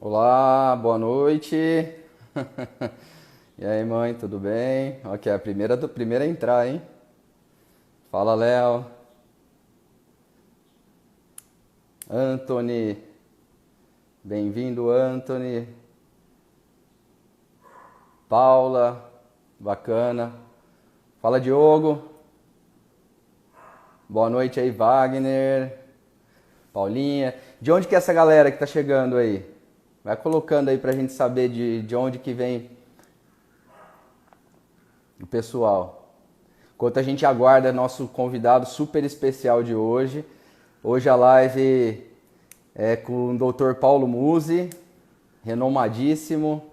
Olá, boa noite. E aí, mãe, tudo bem? Ok, a primeira a entrar, hein? Fala, Léo. Anthony. Bem-vindo, Anthony. Paula. Bacana. Fala, Diogo. Boa noite aí, Wagner. Paulinha. De onde que é essa galera que tá chegando aí? Vai colocando aí pra gente saber de onde que vem o pessoal. Enquanto a gente aguarda nosso convidado super especial de hoje. Hoje a live é com o Dr. Paulo Musi, renomadíssimo.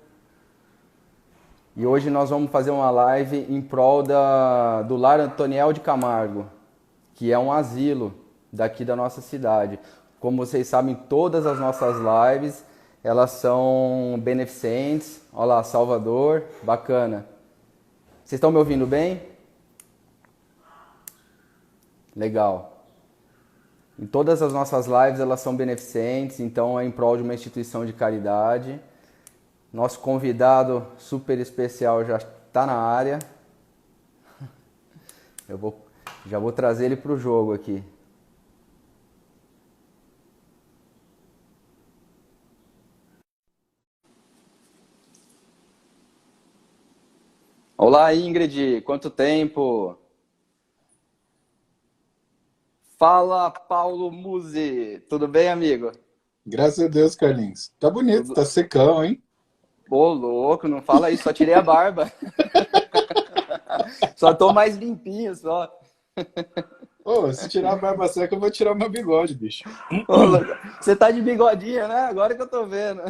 E hoje nós vamos fazer uma live em prol do Lar Antoniel de Camargo, que é um asilo daqui da nossa cidade. Como vocês sabem, todas as nossas lives, elas são beneficentes. Olha lá, Salvador, bacana. Vocês estão me ouvindo bem? Legal. Em todas as nossas lives elas são beneficentes, então é em prol de uma instituição de caridade. Nosso convidado super especial já está na área. Já vou trazer ele para o jogo aqui. Olá, Ingrid, quanto tempo? Fala, Paulo Musi, tudo bem, amigo? Graças a Deus, Carlinhos. Tá bonito, Tudo. tá secão, hein? Ô, louco, não fala isso, só tirei a barba. Só tô mais limpinho, só. Ô, se tirar a barba seca, eu vou tirar o meu bigode, bicho. Ô, louco, você tá de bigodinha, né? Agora que eu tô vendo.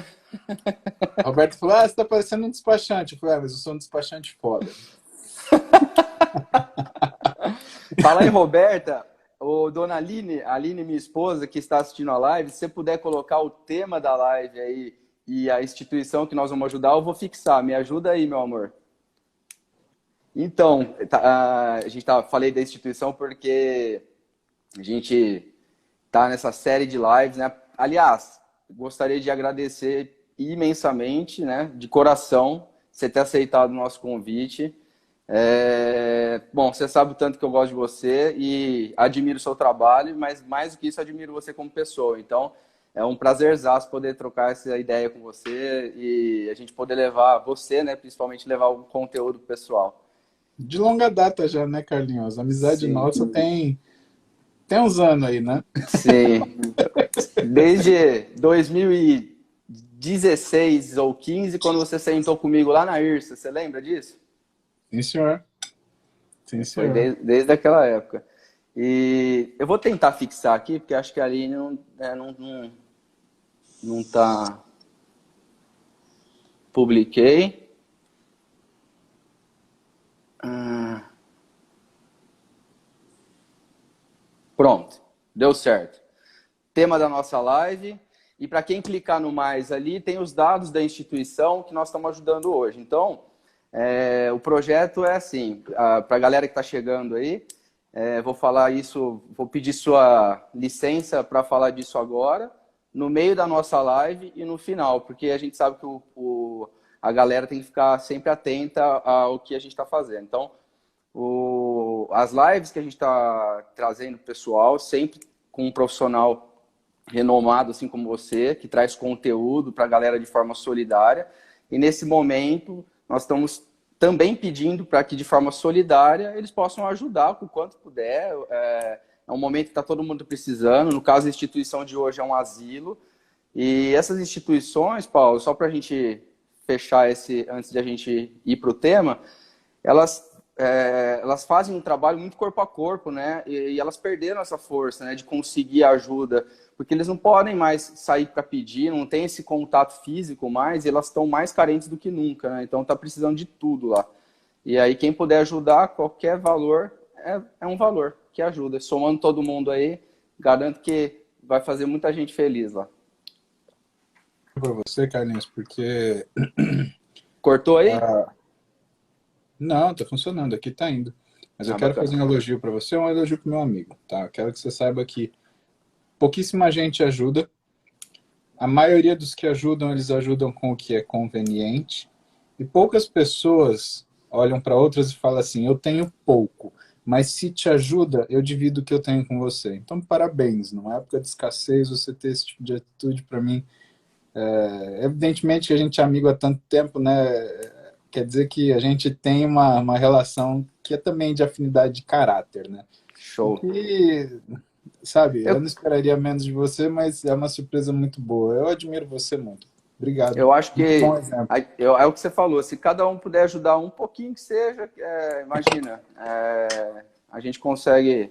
Roberto falou, você tá parecendo um despachante. Eu falei, mas eu sou um despachante foda. Fala em Roberta, ô, dona Aline, Aline, minha esposa, que está assistindo a live, se você puder colocar o tema da live aí e a instituição que nós vamos ajudar, eu vou fixar. Me ajuda aí, meu amor. Então, a gente falei da instituição porque a gente tá nessa série de lives, né? Aliás, gostaria de agradecer imensamente, né, de coração, você ter aceitado o nosso convite. Bom, você sabe o tanto que eu gosto de você e admiro o seu trabalho, mas mais do que isso, admiro você como pessoa. Então, é um prazerzaço poder trocar essa ideia com você e a gente poder levar você, né, principalmente levar o conteúdo pessoal. De longa data já, né, Carlinhos? A amizade Sim, nossa tem uns anos aí, né? sim. Desde 2016 ou 15, quando você sentou comigo lá na IRSA, você lembra disso? Sim, senhor. Sim, Foi senhor. desde aquela época. E eu vou tentar fixar aqui, porque acho que a Aline não tá. Publiquei. Pronto, deu certo. Tema da nossa live. E para quem clicar no mais ali, tem os dados da instituição que nós estamos ajudando hoje. Então, o projeto é assim, para a galera que está chegando aí, vou falar isso, vou pedir sua licença para falar disso agora, no meio da nossa live e no final, porque a gente sabe que a galera tem que ficar sempre atenta ao que a gente está fazendo. Então, as lives que a gente está trazendo pro pessoal, sempre com um profissional renomado, assim como você, que traz conteúdo para a galera de forma solidária. E nesse momento, nós estamos também pedindo para que, de forma solidária, eles possam ajudar o quanto puder. É um momento que está todo mundo precisando. No caso, a instituição de hoje é um asilo. E essas instituições, Paulo, só para a gente fechar esse, antes de a gente ir para o tema, elas fazem um trabalho muito corpo a corpo, né? E elas perderam essa força, né, de conseguir ajuda, porque eles não podem mais sair para pedir, não tem esse contato físico mais, e elas estão mais carentes do que nunca, né? Então tá precisando de tudo lá. E aí quem puder ajudar, qualquer valor é um valor que ajuda. Somando todo mundo aí, garanto que vai fazer muita gente feliz lá. Pra você, Carlinhos, porque... Cortou aí? Não, tá funcionando, aqui tá indo. Mas eu Ah, quero fazer bacana. um elogio pra você, um elogio pro meu amigo, tá? Eu quero que você saiba que pouquíssima gente ajuda, a maioria dos que ajudam, eles ajudam com o que é conveniente. E poucas pessoas olham para outras e falam assim, eu tenho pouco, mas se te ajuda, eu divido o que eu tenho com você. Então, parabéns. Numa época de escassez, você ter esse tipo de atitude, para mim, evidentemente que a gente é amigo há tanto tempo, né? Quer dizer que a gente tem uma relação que é também de afinidade de caráter, né? O Show. que, sabe, eu Eu, não esperaria menos de você, mas é uma surpresa muito boa. Eu admiro você muito. Obrigado. eu acho Muito bom que exemplo. é o que você falou. Se cada um puder ajudar um pouquinho que seja, imagina, a gente consegue.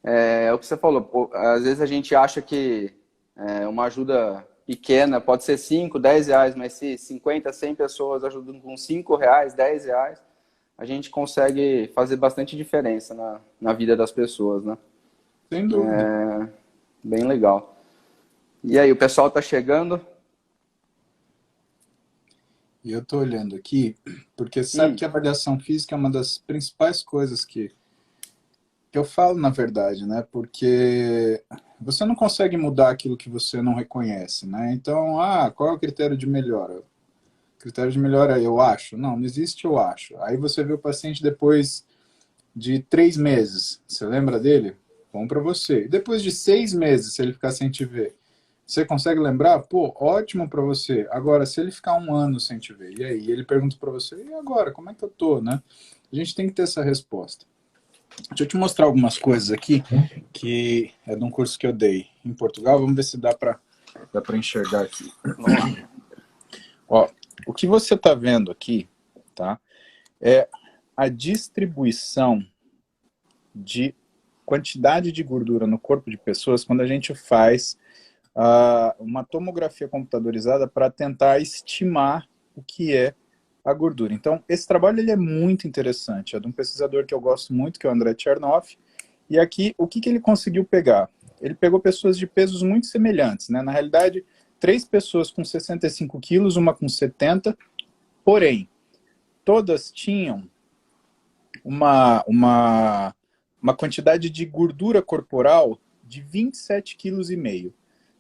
É o que você falou. Pô, às vezes a gente acha que uma ajuda pequena pode ser 5, 10 reais, mas se 50, 100 pessoas ajudam com 5 reais, 10 reais, a gente consegue fazer bastante diferença na vida das pessoas, né? Sem dúvida. Bem legal. E aí, o pessoal tá chegando? E eu estou olhando aqui, porque sabe Hum, que a avaliação física é uma das principais coisas que eu falo, na verdade, né? Porque você não consegue mudar aquilo que você não reconhece, né? Então, qual é o critério de melhora? O critério de melhora é eu acho? Não, não existe eu acho. Aí você vê o paciente depois de 3 meses. Você lembra dele? Bom para você. E depois de 6 meses, se ele ficar sem te ver, você consegue lembrar? Pô, ótimo para você. Agora, se ele ficar um ano sem te ver, e aí? Ele pergunta para você, e agora? Como é que eu tô, né? A gente tem que ter essa resposta. Deixa eu te mostrar algumas coisas aqui, que é de um curso que eu dei em Portugal. Vamos ver se dá para enxergar aqui. vamos lá. Ó, o que você está vendo aqui, tá? É a distribuição de quantidade de gordura no corpo de pessoas quando a gente faz uma tomografia computadorizada para tentar estimar o que é a gordura. Então, esse trabalho ele é muito interessante. É de um pesquisador que eu gosto muito, que é o André Chernoff. E aqui, o que ele conseguiu pegar? Ele pegou pessoas de pesos muito semelhantes, né? Na realidade, 3 pessoas com 65 quilos, uma com 70, porém, todas tinham uma, uma quantidade de gordura corporal de 27,5 kg,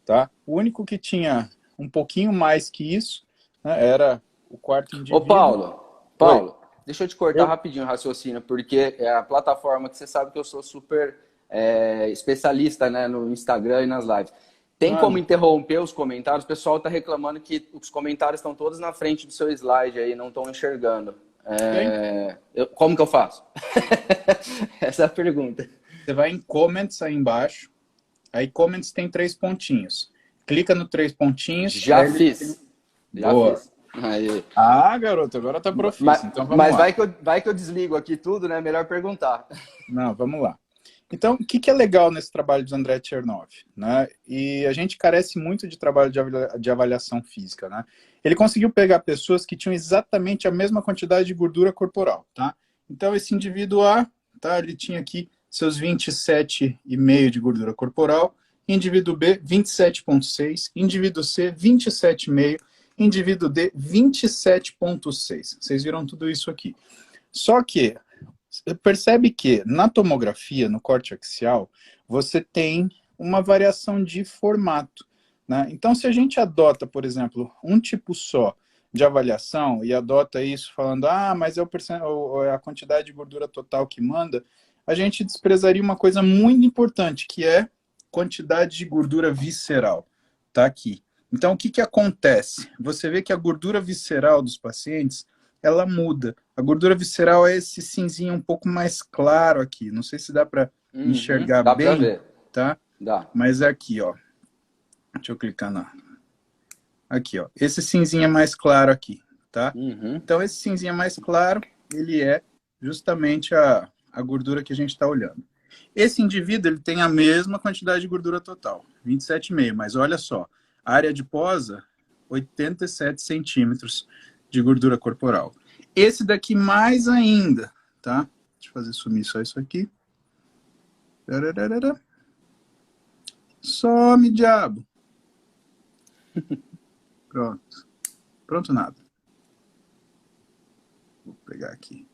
tá? O único que tinha um pouquinho mais que isso, né, era o quarto Ô, indivíduo. Paulo, Oi, Paulo, deixa eu te cortar eu... rapidinho o raciocínio, porque é a plataforma que você sabe que eu sou super especialista, né, no Instagram e nas lives. Tem como Manda. interromper os comentários? O pessoal está reclamando que os comentários estão todos na frente do seu slide aí, não estão enxergando. Tem. Como que eu faço? Essa é a pergunta. Você vai em comments aí embaixo. Aí comments tem 3 pontinhos. Clica no 3 pontinhos, Já aí ele tem... fiz. Já Boa. fiz. Aí. Garoto, agora tá Mas, profício. Então vamos mas lá. vai que eu desligo aqui tudo, né? Melhor perguntar. Não, vamos lá. Então, o que é legal nesse trabalho de André Chernoff? Né? E a gente carece muito de trabalho de avaliação física. Né? Ele conseguiu pegar pessoas que tinham exatamente a mesma quantidade de gordura corporal. Tá? Então, esse indivíduo A, tá, ele tinha aqui seus 27,5 de gordura corporal, indivíduo B, 27,6, indivíduo C, 27,5, indivíduo D, 27,6. Vocês viram tudo isso aqui. Só que percebe que na tomografia, no corte axial, você tem uma variação de formato. Né? Então, se a gente adota, por exemplo, um tipo só de avaliação e adota isso falando, mas é a quantidade de gordura total que manda, a gente desprezaria uma coisa muito importante, que é quantidade de gordura visceral. Está aqui. Então, o que acontece? Você vê que a gordura visceral dos pacientes ela muda. A gordura visceral é esse cinzinho um pouco mais claro aqui. Não sei se dá para Uhum, enxergar dá pra bem, ver. tá? Dá. Mas é aqui, ó. Deixa eu clicar na... Aqui, ó. Esse cinzinho é mais claro aqui, tá? Uhum. Então, esse cinzinho mais claro, ele é justamente a gordura que a gente está olhando. Esse indivíduo, ele tem a mesma quantidade de gordura total, 27,5, mas olha só, a área adiposa, 87 centímetros de gordura corporal. Esse daqui mais ainda, tá? Deixa eu fazer sumir só isso aqui. Some, diabo. Pronto. Pronto, nada. Vou pegar aqui.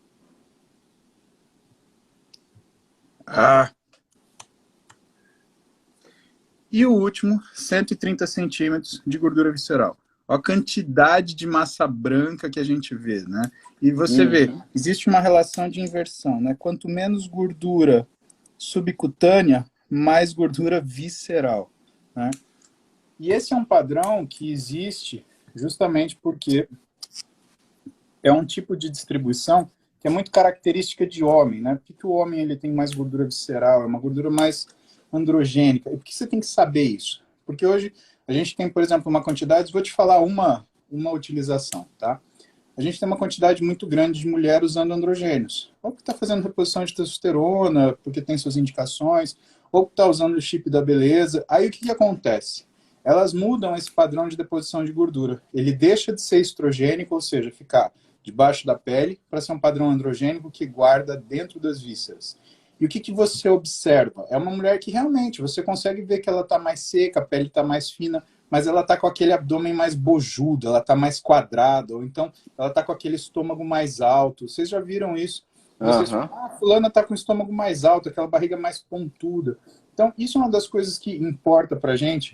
E o último, 130 centímetros de gordura visceral. Olha a quantidade de massa branca que a gente vê, né? E você vê, Uhum. existe uma relação de inversão, né? Quanto menos gordura subcutânea, mais gordura visceral, né? E esse é um padrão que existe justamente porque é um tipo de distribuição que é muito característica de homem, né? Por que o homem ele tem mais gordura visceral? É uma gordura mais androgênica. E por que você tem que saber isso? Porque hoje a gente tem, por exemplo, uma quantidade, vou te falar uma utilização, tá? A gente tem uma quantidade muito grande de mulheres usando androgênios. Ou que está fazendo reposição de testosterona, porque tem suas indicações, ou que está usando o chip da beleza. Aí o que acontece? Elas mudam esse padrão de deposição de gordura. Ele deixa de ser estrogênico, ou seja, ficar debaixo da pele, para ser um padrão androgênico que guarda dentro das vísceras. E o que você observa? É uma mulher que realmente você consegue ver que ela está mais seca, a pele está mais fina, mas ela está com aquele abdômen mais bojudo, ela está mais quadrada, ou então ela está com aquele estômago mais alto. Vocês já viram isso? Vocês falam, Aham. fulana está com o estômago mais alto, aquela barriga mais pontuda. Então, isso é uma das coisas que importa para a gente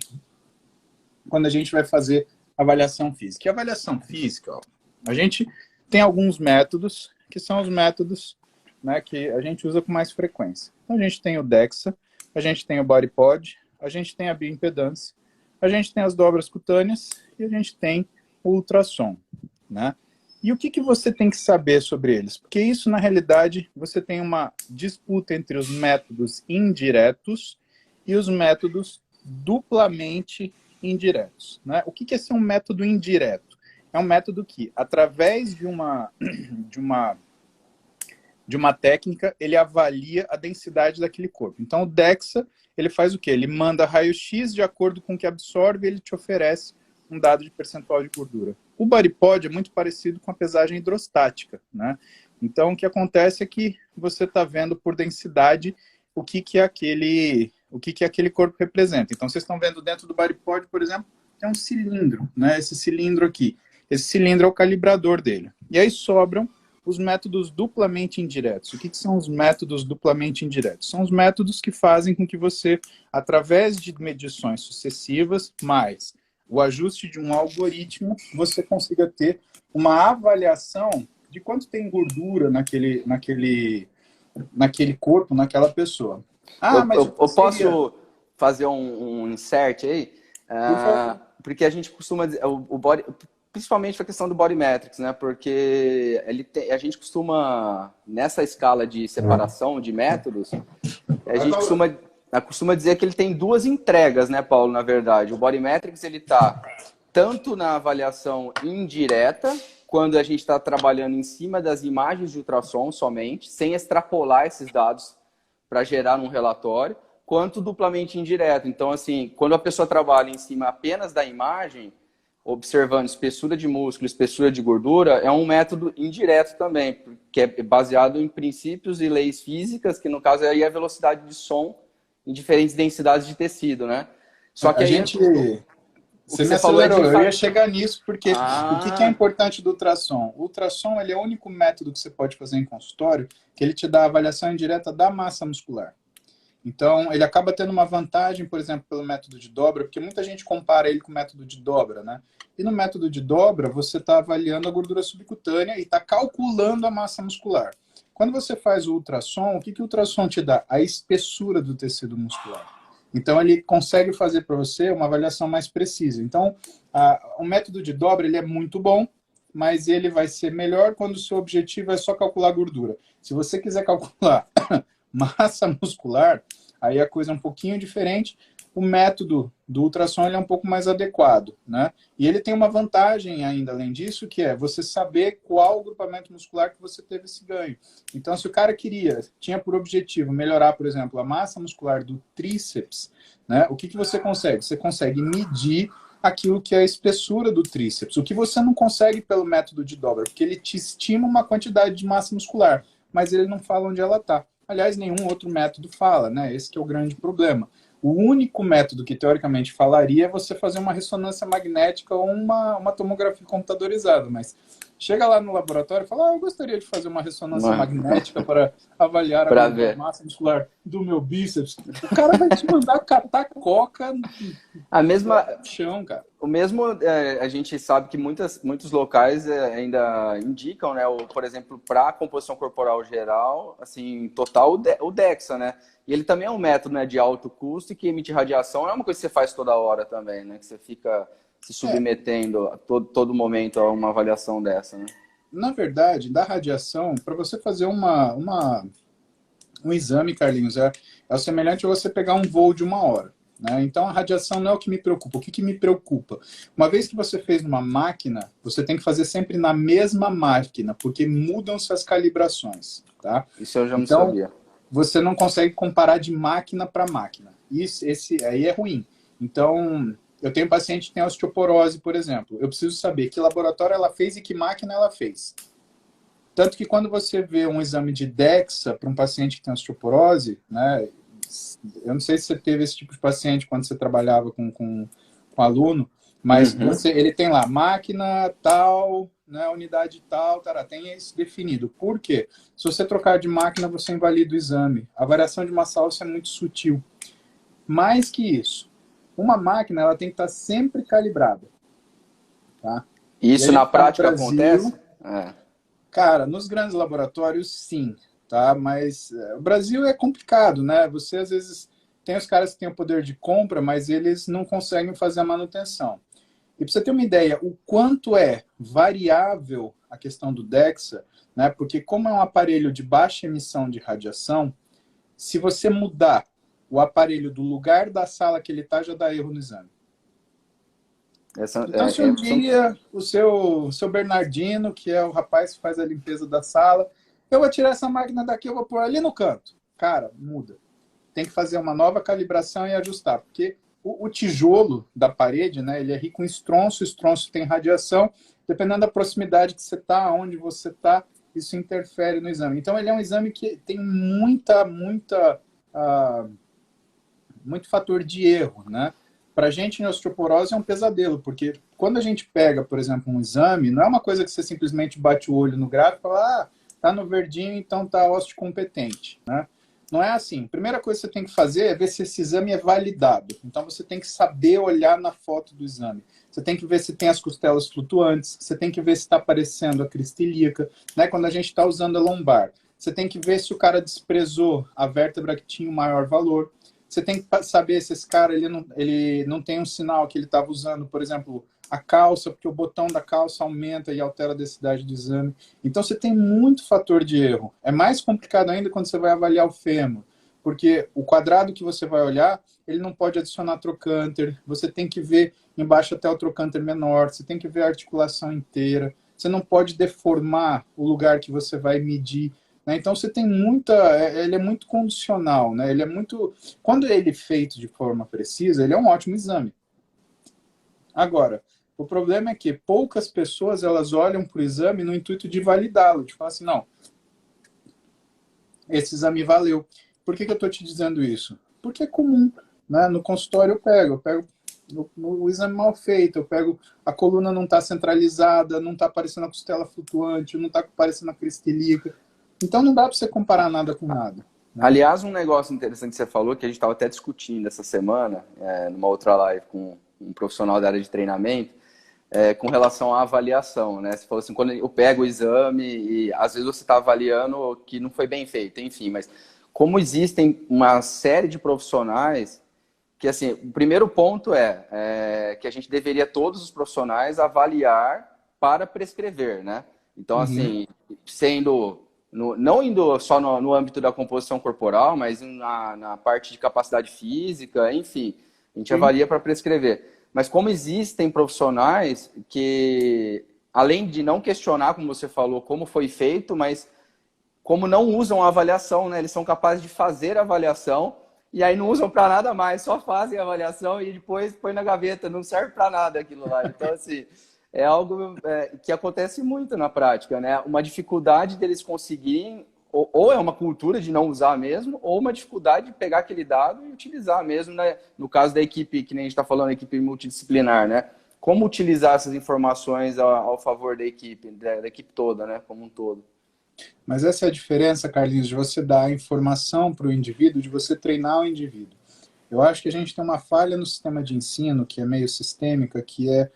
quando a gente vai fazer avaliação física. E avaliação física, ó, a gente tem alguns métodos, que são os métodos, né, que a gente usa com mais frequência. Então, a gente tem o DEXA, a gente tem o BodyPod, a gente tem a bioimpedância, a gente tem as dobras cutâneas e a gente tem o ultrassom, né? E o que você tem que saber sobre eles? Porque isso, na realidade, você tem uma disputa entre os métodos indiretos e os métodos duplamente indiretos, né? O que é ser um método indireto? É um método que, através de uma técnica, ele avalia a densidade daquele corpo. Então, o DEXA, ele faz o quê? Ele manda raio-x de acordo com o que absorve, ele te oferece um dado de percentual de gordura. O BodyPod é muito parecido com a pesagem hidrostática, né? Então, o que acontece é que você está vendo por densidade o que é aquele corpo representa. Então, vocês estão vendo dentro do BodyPod, por exemplo, tem um cilindro, né? Esse cilindro aqui. Esse cilindro é o calibrador dele. E aí sobram os métodos duplamente indiretos. O que são os métodos duplamente indiretos? São os métodos que fazem com que você, através de medições sucessivas, mais o ajuste de um algoritmo, você consiga ter uma avaliação de quanto tem gordura naquele corpo, naquela pessoa. Ah, mas Eu seria... posso fazer um insert aí? Por favor. Porque a gente costuma dizer, o body, principalmente a questão do body metrics, né? Porque a gente costuma, nessa escala de separação de métodos, a gente costuma dizer que ele tem duas entregas, né, Paulo, na verdade. O body metrics, ele está tanto na avaliação indireta, quando a gente está trabalhando em cima das imagens de ultrassom somente, sem extrapolar esses dados para gerar um relatório, quanto duplamente indireto. Então, assim, quando a pessoa trabalha em cima apenas da imagem, observando espessura de músculo, espessura de gordura, é um método indireto também, que é baseado em princípios e leis físicas, que no caso é aí a velocidade de som em diferentes densidades de tecido, né? Só que A aí gente... Você me você falou é acelerou, de eu ia chegar nisso, porque o que é Ah, importante do ultrassom? O ultrassom ele é o único método que você pode fazer em consultório que ele te dá a avaliação indireta da massa muscular. Então, ele acaba tendo uma vantagem, por exemplo, pelo método de dobra, porque muita gente compara ele com o método de dobra, né? E no método de dobra, você está avaliando a gordura subcutânea e está calculando a massa muscular. Quando você faz o ultrassom, o que o ultrassom te dá? A espessura do tecido muscular. Então, ele consegue fazer para você uma avaliação mais precisa. Então, o método de dobra ele é muito bom, mas ele vai ser melhor quando o seu objetivo é só calcular gordura. Se você quiser calcular massa muscular, aí a coisa é um pouquinho diferente. O método do ultrassom ele é um pouco mais adequado, né? E ele tem uma vantagem ainda, além disso, que é você saber qual grupamento muscular que você teve esse ganho. Então, se o cara tinha por objetivo melhorar, por exemplo, a massa muscular do tríceps, né? O que você consegue? Você consegue medir aquilo que é a espessura do tríceps, o que você não consegue pelo método de dobra, porque ele te estima uma quantidade de massa muscular, mas ele não fala onde ela está. Aliás, nenhum outro método fala, né? Esse que é o grande problema. O único método que teoricamente falaria é você fazer uma ressonância magnética ou uma tomografia computadorizada, mas Chega lá no laboratório e fala, eu gostaria de fazer uma ressonância Mano, magnética para avaliar pra a ver. massa muscular do meu bíceps. O cara vai te mandar catar coca no A mesma, chão, cara. o mesmo, a gente sabe que muitos locais ainda indicam, né, por exemplo, para a composição corporal geral, assim, total, o DEXA, né? E ele também é um método, né, de alto custo e que emite radiação, não é uma coisa que você faz toda hora também, né? Que você fica se É, submetendo a todo momento a uma avaliação dessa, né? na verdade, da radiação, para você fazer um exame, Carlinhos, é o semelhante a você pegar um voo de 1 hora. Né? Então, a radiação não é o que me preocupa. O que me preocupa? Uma vez que você fez numa máquina, você tem que fazer sempre na mesma máquina, porque mudam-se as calibrações. Tá? Isso eu já não Então, sabia. você não consegue comparar de máquina para máquina. Esse aí é ruim. Então, eu tenho paciente que tem osteoporose, por exemplo. Eu preciso saber que laboratório ela fez e que máquina ela fez. Tanto que quando você vê um exame de DEXA para um paciente que tem osteoporose, né, eu não sei se você teve esse tipo de paciente quando você trabalhava com aluno, mas Uhum. ele tem lá máquina tal, né, unidade tal, tem isso definido. Por quê? Se você trocar de máquina, você invalida o exame. A variação de massa óssea é muito sutil. Mais que isso, uma máquina ela tem que estar sempre calibrada. Tá? E a Isso gente na está no prática Brasil. acontece? É. Cara, nos grandes laboratórios, sim, tá? Mas o Brasil é complicado, né? Você, às vezes, tem os caras que têm o poder de compra, mas eles não conseguem fazer a manutenção. E para você ter uma ideia, o quanto é variável a questão do DEXA, né? Porque como é um aparelho de baixa emissão de radiação, se você mudar o aparelho do lugar da sala que ele está, já dá erro no exame. Essa, Então, se um dia o seu Bernardino, que é o rapaz que faz a limpeza da sala, eu vou tirar essa máquina daqui, eu vou pôr ali no canto. Cara, muda. Tem que fazer uma nova calibração e ajustar, porque o tijolo da parede, né, ele é rico em estronço tem radiação, dependendo da proximidade que você está, onde você está, isso interfere no exame. Então, ele é um exame que tem muito fator de erro, né? Para a gente em osteoporose é um pesadelo, porque quando a gente pega, por exemplo, um exame, não é uma coisa que você simplesmente bate o olho no gráfico e fala, tá no verdinho, então tá osteocompetente, né? Não é assim. A primeira coisa que você tem que fazer é ver se esse exame é validado. Então você tem que saber olhar na foto do exame. Você tem que ver se tem as costelas flutuantes, você tem que ver se está aparecendo a crista ilíaca, né? Quando a gente está usando a lombar. Você tem que ver se o cara desprezou a vértebra que tinha o maior valor. Você tem que saber se esse cara ele não tem um sinal que ele estava usando, por exemplo, a calça, porque o botão da calça aumenta e altera a densidade do exame. Então você tem muito fator de erro. É mais complicado ainda quando você vai avaliar o fêmur, porque o quadrado que você vai olhar, ele não pode adicionar trocânter, você tem que ver embaixo até o trocânter menor, você tem que ver a articulação inteira, você não pode deformar o lugar que você vai medir. Né? Então você tem ele é muito condicional, né? Ele é muito, quando ele é feito de forma precisa, ele é um ótimo exame. Agora, o problema é que poucas pessoas elas olham para o exame no intuito de validá-lo, de falar assim, não, esse exame valeu. Por que eu estou te dizendo isso? Porque é comum, né? No consultório eu pego no exame mal feito, eu pego a coluna não está centralizada, não está aparecendo a costela flutuante, não está aparecendo a crista ilíaca. Então não dá para você comparar nada com nada. Né? aliás, um negócio interessante que você falou, que a gente estava até discutindo essa semana, numa outra live com um profissional da área de treinamento, com relação à avaliação, né? Você falou assim, quando eu pego o exame e às vezes você está avaliando que não foi bem feito, enfim, mas como existem uma série de profissionais que, assim, o primeiro ponto que a gente deveria, todos os profissionais, avaliar para prescrever, né? Então, Uhum. assim, não indo só no âmbito da composição corporal, mas na parte de capacidade física, enfim, a gente Sim. avalia para prescrever. Mas como existem profissionais que, além de não questionar, como você falou, como foi feito, mas como não usam a avaliação, né? Eles são capazes de fazer a avaliação e aí não usam para nada mais, só fazem a avaliação e depois põe na gaveta, não serve para nada aquilo lá. Então, assim, é algo que acontece muito na prática, né? Uma dificuldade deles conseguirem, ou é uma cultura de não usar mesmo, ou uma dificuldade de pegar aquele dado e utilizar mesmo, né? No caso da equipe, que nem a gente está falando, a equipe multidisciplinar, né? como utilizar essas informações ao favor da equipe toda, né, como um todo. Mas essa é a diferença, Carlinhos, de você dar a informação para o indivíduo, de você treinar o indivíduo. Eu acho que a gente tem uma falha no sistema de ensino, que é meio sistêmica, que é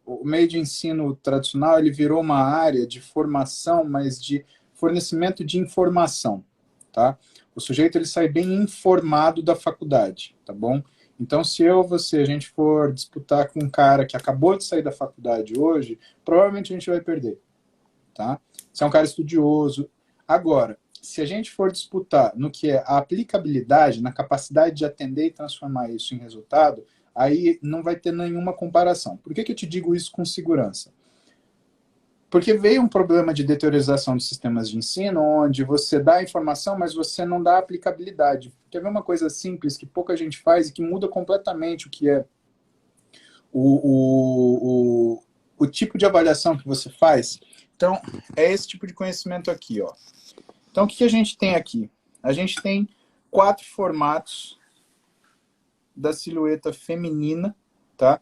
o meio de ensino tradicional, ele virou uma área de formação, mas de fornecimento de informação, tá? O sujeito, ele sai bem informado da faculdade, tá bom? Então, se eu ou você, a gente for disputar com um cara que acabou de sair da faculdade hoje, provavelmente a gente vai perder, tá? Se é um cara estudioso. Agora, se a gente for disputar no que é a aplicabilidade, na capacidade de atender e transformar isso em resultado, aí não vai ter nenhuma comparação. Por que eu te digo isso com segurança? Porque veio um problema de deteriorização dos sistemas de ensino, onde você dá a informação, mas você não dá a aplicabilidade. Quer ver uma coisa simples que pouca gente faz e que muda completamente o que é o tipo de avaliação que você faz? Então, é esse tipo de conhecimento aqui, ó. Então, o que a gente tem aqui? A gente tem 4 formatos da silhueta feminina, tá?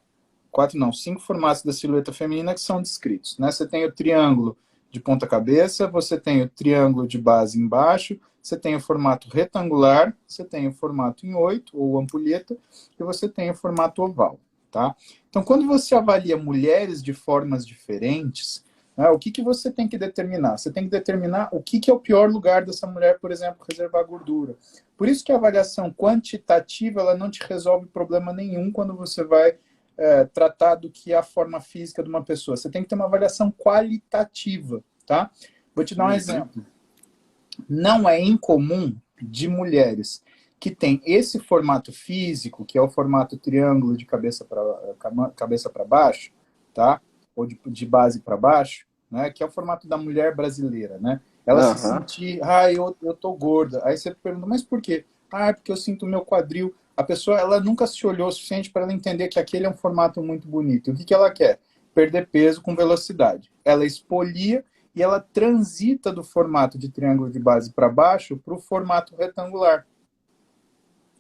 5 formatos da silhueta feminina que são descritos, né? Você tem o triângulo de ponta cabeça, você tem o triângulo de base embaixo, você tem o formato retangular, você tem o formato em 8, ou ampulheta, e você tem o formato oval, tá? Então, quando você avalia mulheres de formas diferentes, o que você tem que determinar? Você tem que determinar o que é o pior lugar dessa mulher, por exemplo, reservar gordura. Por isso que a avaliação quantitativa ela não te resolve problema nenhum quando você vai tratar do que é a forma física de uma pessoa. Você tem que ter uma avaliação qualitativa, tá? Vou te dar um exemplo. Não é incomum de mulheres que têm esse formato físico, que é o formato triângulo de cabeça para baixo, tá? Ou de base para baixo, né? Que é o formato da mulher brasileira, né? Ela se sentir, eu tô gorda. Aí você pergunta, mas por quê? É porque eu sinto o meu quadril. A pessoa, ela nunca se olhou o suficiente para ela entender que aquele é um formato muito bonito. E o que ela quer? Perder peso com velocidade. Ela expolia e ela transita do formato de triângulo de base para baixo para o formato retangular.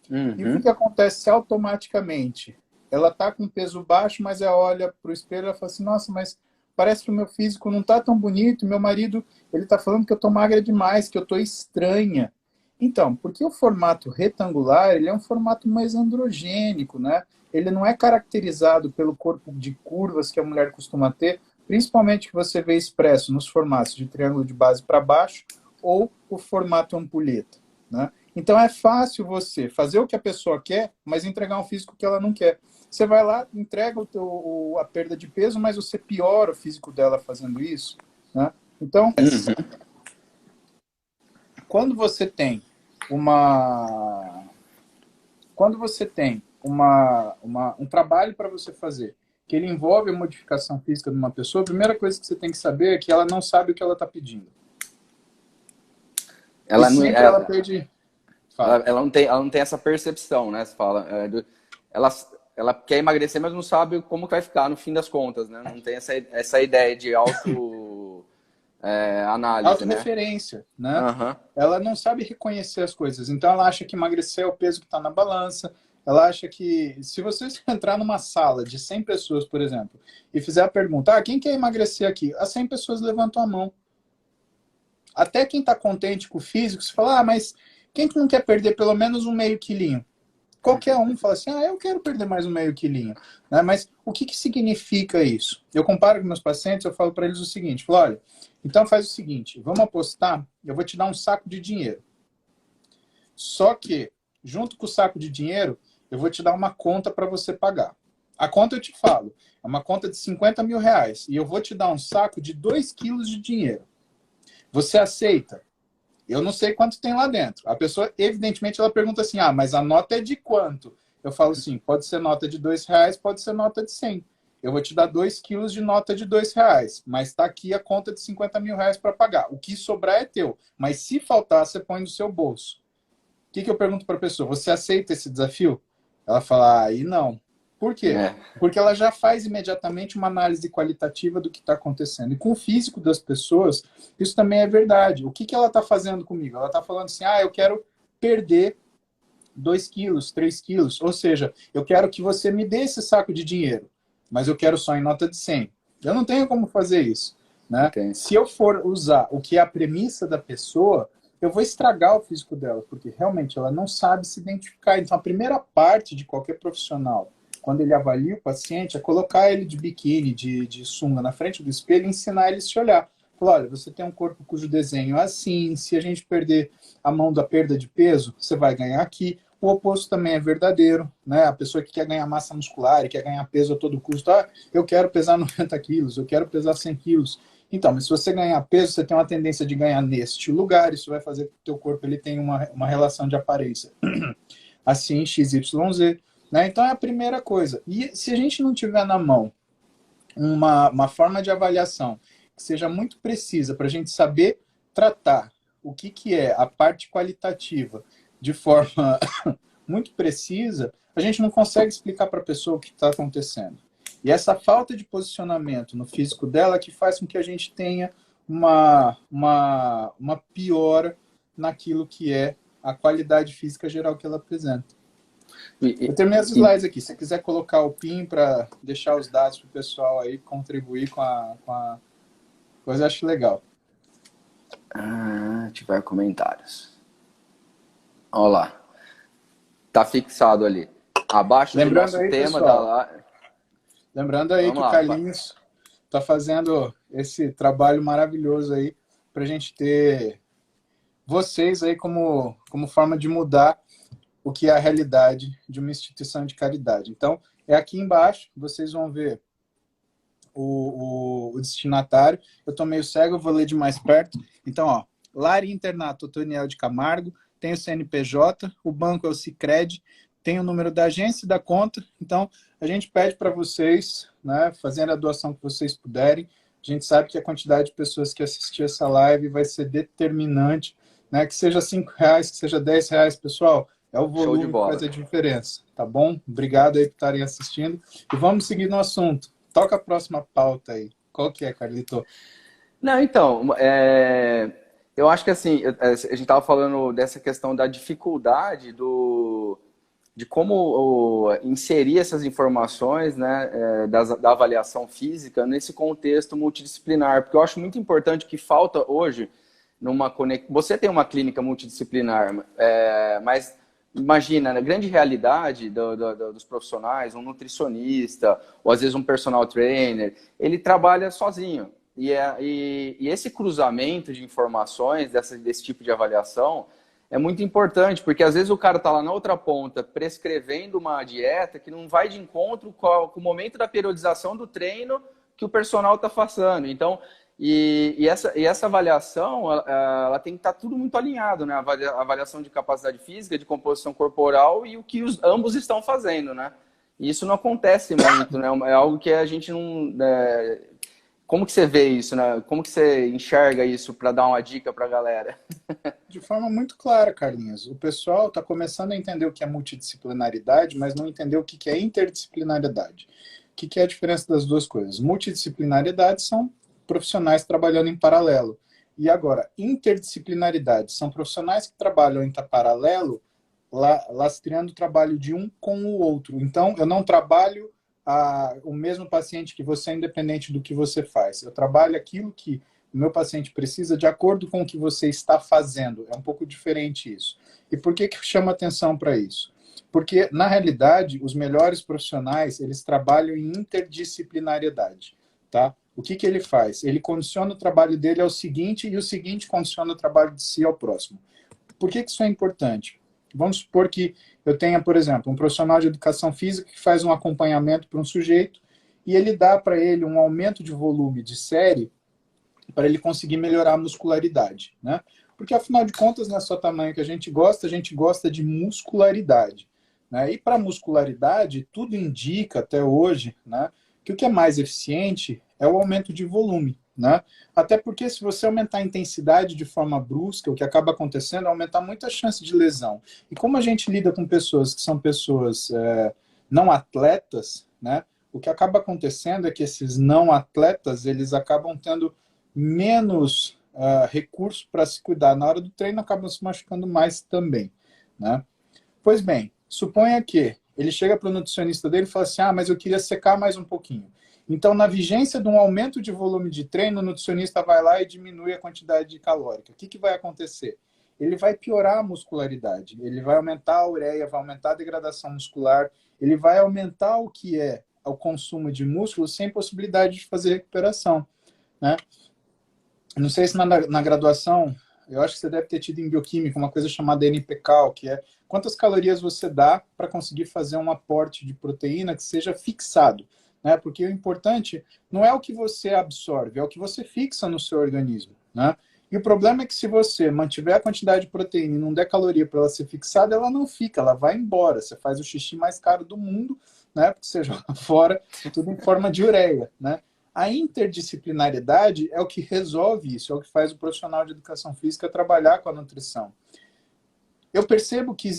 E o que acontece automaticamente? Ela está com peso baixo, mas ela olha para o espelho e fala assim, nossa, mas parece que o meu físico não está tão bonito, meu marido ele está falando que eu estou magra demais, que eu estou estranha. Então, porque o formato retangular ele é um formato mais androgênico, né? Ele não é caracterizado pelo corpo de curvas que a mulher costuma ter, principalmente que você vê expresso nos formatos de triângulo de base para baixo ou o formato ampulheta, né? Então é fácil você fazer o que a pessoa quer, mas entregar um físico que ela não quer. Você vai lá, entrega a perda de peso, mas você piora o físico dela fazendo isso, né? Então, quando você tem um trabalho para você fazer, que ele envolve a modificação física de uma pessoa, a primeira coisa que você tem que saber é que ela não sabe o que ela está pedindo. Ela não tem essa percepção, né? Você fala, ela quer emagrecer, mas não sabe como vai ficar no fim das contas, né? Não tem essa ideia de análise, autorreferência, né? Ela não sabe reconhecer as coisas. Então, ela acha que emagrecer é o peso que está na balança. Ela acha que, se você entrar numa sala de 100 pessoas, por exemplo, e fizer a pergunta, quem quer emagrecer aqui? As 100 pessoas levantam a mão. Até quem está contente com o físico, você fala, mas quem que não quer perder pelo menos um meio quilinho? Qualquer um fala assim, eu quero perder mais um meio quilinho. Né? Mas o que significa isso? Eu comparo com meus pacientes, eu falo para eles o seguinte, falo, olha, então faz o seguinte, vamos apostar, eu vou te dar um saco de dinheiro. Só que, junto com o saco de dinheiro, eu vou te dar uma conta para você pagar. A conta eu te falo, é uma conta de 50 mil reais, e eu vou te dar um saco de 2 quilos de dinheiro. Você aceita? Eu não sei quanto tem lá dentro. A pessoa, evidentemente, ela pergunta assim, mas a nota é de quanto? Eu falo assim, pode ser nota de R$2, pode ser nota de 100. Eu vou te dar 2 quilos de nota de R$2, mas está aqui a conta de 50 mil reais para pagar. O que sobrar é teu, mas se faltar, você põe no seu bolso. O que eu pergunto para a pessoa? Você aceita esse desafio? Ela fala, aí não. Por quê? Porque ela já faz imediatamente uma análise qualitativa do que está acontecendo. E com o físico das pessoas, isso também é verdade. O que ela está fazendo comigo? Ela está falando assim, eu quero perder 2 quilos, 3 quilos. Ou seja, eu quero que você me dê esse saco de dinheiro. mas eu quero só em nota de 100. Eu não tenho como fazer isso, né? Entendi. Se eu for usar o que é a premissa da pessoa, eu vou estragar o físico dela, porque realmente ela não sabe se identificar. Então, a primeira parte de qualquer profissional, quando ele avalia o paciente, é colocar ele de biquíni, de sunga na frente do espelho e ensinar ele a se olhar. Falar, olha, você tem um corpo cujo desenho é assim, se a gente perder a mão da perda de peso, você vai ganhar aqui. O oposto também é verdadeiro, né? A pessoa que quer ganhar massa muscular e quer ganhar peso a todo custo, eu quero pesar 90 quilos, eu quero pesar 100 quilos. Então, mas se você ganhar peso, você tem uma tendência de ganhar neste lugar, isso vai fazer com que o teu corpo ele tenha uma relação de aparência assim, XYZ, né? Então é a primeira coisa. E se a gente não tiver na mão uma forma de avaliação que seja muito precisa para a gente saber tratar o que é a parte qualitativa de forma muito precisa, a gente não consegue explicar para a pessoa o que está acontecendo. E essa falta de posicionamento no físico dela que faz com que a gente tenha uma piora naquilo que é a qualidade física geral que ela apresenta. Eu terminei as slides aqui. Se você quiser colocar o PIN para deixar os dados para o pessoal aí contribuir com a coisa, eu acho legal. Tiver comentários. Olha lá. Tá fixado ali. Abaixo do nosso aí, tema pessoal, da live. Lembrando aí que o Carlinhos está fazendo esse trabalho maravilhoso aí para a gente ter vocês aí como forma de mudar o que é a realidade de uma instituição de caridade. Então, é aqui embaixo, vocês vão ver o destinatário. Eu estou meio cego, eu vou ler de mais perto. Então, ó, Lar e Internato Otoniel de Camargo, tem o CNPJ, o banco é o Sicredi, tem o número da agência e da conta. Então, a gente pede para vocês, né, fazendo a doação que vocês puderem. A gente sabe que a quantidade de pessoas que assistir essa live vai ser determinante, né, que seja R$5, que seja R$10, pessoal. É o volume que faz a diferença, tá bom? Obrigado aí por estarem assistindo. E vamos seguir no assunto. Toca a próxima pauta aí. Qual que é, Carlito? Não, então, eu acho que assim, a gente estava falando dessa questão da dificuldade de como inserir essas informações, né, da avaliação física nesse contexto multidisciplinar, porque eu acho muito importante que falta hoje você tem uma clínica multidisciplinar, mas imagina, na grande realidade dos profissionais, um nutricionista, ou às vezes um personal trainer, ele trabalha sozinho. E esse cruzamento de informações, desse tipo de avaliação, é muito importante, porque às vezes o cara está lá na outra ponta prescrevendo uma dieta que não vai de encontro com o momento da periodização do treino que o personal está fazendo. Então, essa avaliação, ela tem que estar tudo muito alinhado, né? A avaliação de capacidade física, de composição corporal e o que ambos estão fazendo, né? E isso não acontece muito, né? É algo que a gente não... Como que você vê isso, né? Como que você enxerga isso para dar uma dica para a galera? De forma muito clara, Carlinhos. O pessoal está começando a entender o que é multidisciplinaridade, mas não entendeu o que é interdisciplinaridade. O que é a diferença das duas coisas? Multidisciplinaridade são profissionais trabalhando em paralelo. E agora, interdisciplinaridade são profissionais que trabalham em paralelo, lastreando o trabalho de um com o outro. Então, eu não trabalho o mesmo paciente que você, independente do que você faz. Eu trabalho aquilo que o meu paciente precisa de acordo com o que você está fazendo. É um pouco diferente isso. E por que chama atenção para isso? Porque, na realidade, os melhores profissionais, eles trabalham em interdisciplinariedade, tá? O que ele faz? Ele condiciona o trabalho dele ao seguinte e o seguinte condiciona o trabalho de si ao próximo. Por que isso é importante? Vamos supor que eu tenha, por exemplo, um profissional de educação física que faz um acompanhamento para um sujeito e ele dá para ele um aumento de volume de série para ele conseguir melhorar a muscularidade, né? Porque, afinal de contas, não é só tamanho que a gente gosta de muscularidade, né? E para muscularidade, tudo indica, até hoje, né, que o que é mais eficiente é o aumento de volume, né? Até porque se você aumentar a intensidade de forma brusca, o que acaba acontecendo é aumentar muito a chance de lesão. E como a gente lida com pessoas que são pessoas não atletas, né? O que acaba acontecendo é que esses não atletas, eles acabam tendo menos recurso para se cuidar. Na hora do treino, acabam se machucando mais também, né? Pois bem, suponha que ele chega para o nutricionista dele e fala assim, ah, mas eu queria secar mais um pouquinho. Então, na vigência de um aumento de volume de treino, o nutricionista vai lá e diminui a quantidade de calórica. O que, que vai acontecer? Ele vai piorar a muscularidade, ele vai aumentar a ureia, vai aumentar a degradação muscular, ele vai aumentar o que é o consumo de músculo sem possibilidade de fazer recuperação, né? Não sei se na graduação, eu acho que você deve ter tido em bioquímica uma coisa chamada NPCal, que é quantas calorias você dá para conseguir fazer um aporte de proteína que seja fixado, né? Porque o importante não é o que você absorve, é o que você fixa no seu organismo, né? E o problema é que se você mantiver a quantidade de proteína e não der caloria para ela ser fixada, ela não fica, ela vai embora. Você faz o xixi mais caro do mundo, né? Porque você joga fora tudo em forma de ureia, né? A interdisciplinaridade é o que resolve isso, é o que faz o profissional de educação física trabalhar com a nutrição. Eu percebo que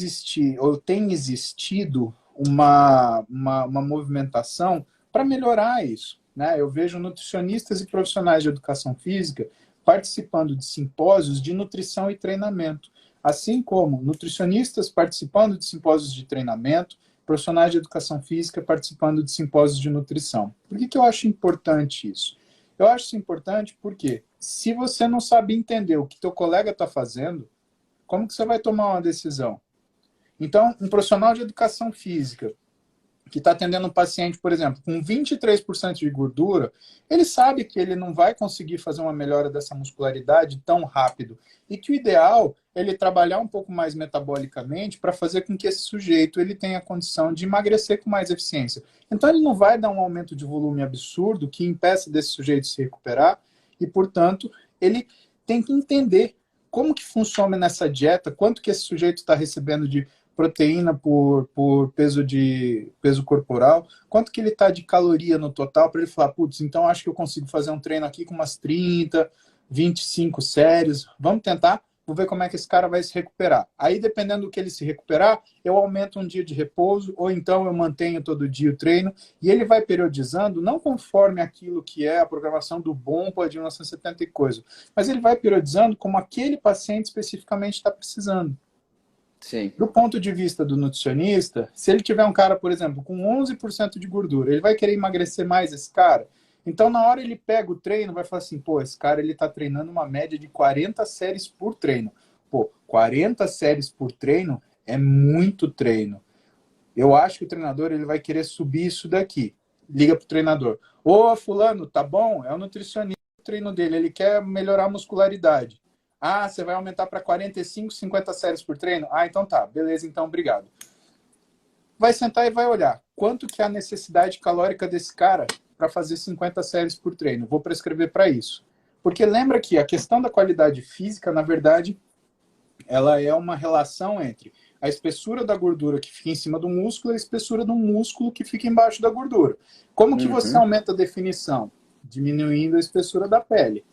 ou tem existido uma movimentação para melhorar isso, né? Eu vejo nutricionistas e profissionais de educação física participando de simpósios de nutrição e treinamento, assim como nutricionistas participando de simpósios de treinamento, profissionais de educação física participando de simpósios de nutrição. Por que eu acho importante isso? Eu acho isso importante porque se você não sabe entender o que teu colega está fazendo, como que você vai tomar uma decisão? Então, um profissional de educação física que está atendendo um paciente, por exemplo, com 23% de gordura, ele sabe que ele não vai conseguir fazer uma melhora dessa muscularidade tão rápido. E que o ideal é ele trabalhar um pouco mais metabolicamente para fazer com que esse sujeito ele tenha condição de emagrecer com mais eficiência. Então, ele não vai dar um aumento de volume absurdo que impeça desse sujeito se recuperar e, portanto, ele tem que entender como que funciona nessa dieta, quanto que esse sujeito está recebendo de proteína por peso corporal, quanto que ele está de caloria no total, para ele falar, putz, então acho que eu consigo fazer um treino aqui com umas 30, 25 séries, vamos tentar, vou ver como é que esse cara vai se recuperar. Aí, dependendo do que ele se recuperar, eu aumento um dia de repouso, ou então eu mantenho todo dia o treino, e ele vai periodizando, não conforme aquilo que é a programação do BOMPA de 1970 e coisa, mas ele vai periodizando como aquele paciente especificamente está precisando. Sim. Do ponto de vista do nutricionista, se ele tiver um cara, por exemplo, com 11% de gordura, ele vai querer emagrecer mais esse cara? Então, na hora ele pega o treino, vai falar assim, pô, esse cara ele tá treinando uma média de 40 séries por treino. Pô, 40 séries por treino é muito treino. Eu acho que o treinador ele vai querer subir isso daqui. Liga pro treinador. Ô, fulano, tá bom? É o nutricionista o treino dele, ele quer melhorar a muscularidade. Ah, você vai aumentar para 45, 50 séries por treino? Ah, então tá, beleza, então obrigado. Vai sentar e vai olhar quanto que é a necessidade calórica desse cara para fazer 50 séries por treino. Vou prescrever para isso. Porque lembra que a questão da qualidade física, na verdade, ela é uma relação entre a espessura da gordura que fica em cima do músculo e a espessura do músculo que fica embaixo da gordura. Como que você aumenta a definição? Diminuindo a espessura da pele.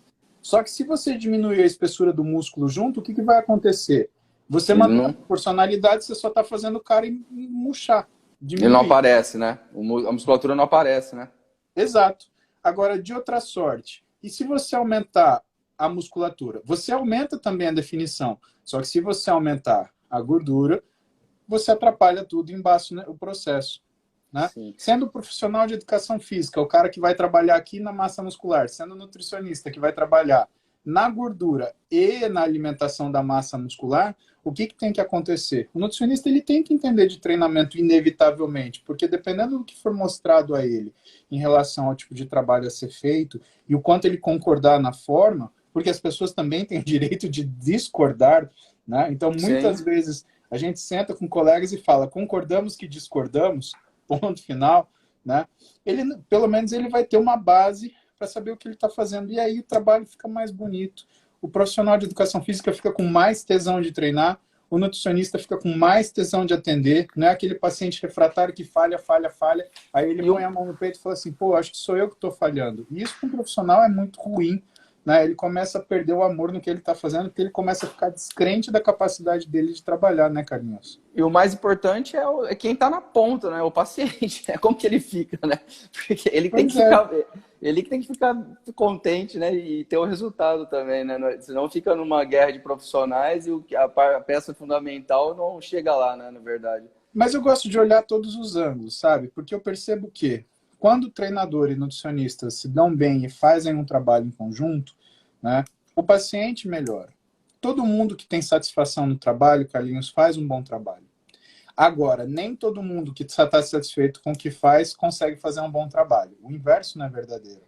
Só que se você diminuir a espessura do músculo junto, o que vai acontecer? Você mantém a proporcionalidade, você só está fazendo o cara murchar. Ele não aparece, né? A musculatura não aparece, né? Exato. Agora, de outra sorte, e se você aumentar a musculatura? Você aumenta também a definição. Só que se você aumentar a gordura, você atrapalha tudo embaixo, né, o processo. Né? Sendo profissional de educação física, o cara que vai trabalhar aqui na massa muscular, sendo nutricionista que vai trabalhar na gordura e na alimentação da massa muscular, o que tem que acontecer? O nutricionista ele tem que entender de treinamento inevitavelmente, porque dependendo do que for mostrado a ele em relação ao tipo de trabalho a ser feito e o quanto ele concordar na forma, porque as pessoas também têm o direito de discordar, né? Então muitas vezes a gente senta com colegas e fala, concordamos que discordamos, ponto final, né? Ele, pelo menos ele vai ter uma base para saber o que ele está fazendo. E aí o trabalho fica mais bonito. O profissional de educação física fica com mais tesão de treinar, o nutricionista fica com mais tesão de atender, não é aquele paciente refratário que falha, aí ele põe a mão no peito e fala assim, pô, acho que sou eu que estou falhando. E isso para um profissional é muito ruim, né? Ele começa a perder o amor no que ele está fazendo, porque ele começa a ficar descrente da capacidade dele de trabalhar, né, Carlinhos? E o mais importante é quem está na ponta, né? O paciente, né? Como que ele fica, né? Porque ele tem que ficar contente, né? E ter o resultado também, né? Senão fica numa guerra de profissionais e a peça fundamental não chega lá, né? Na verdade. Mas eu gosto de olhar todos os ângulos, sabe? Porque eu percebo que quando o treinador e nutricionista se dão bem e fazem um trabalho em conjunto, né, o paciente melhora. Todo mundo que tem satisfação no trabalho, Carlinhos, faz um bom trabalho. Agora, nem todo mundo que está satisfeito com o que faz consegue fazer um bom trabalho. O inverso não é verdadeiro.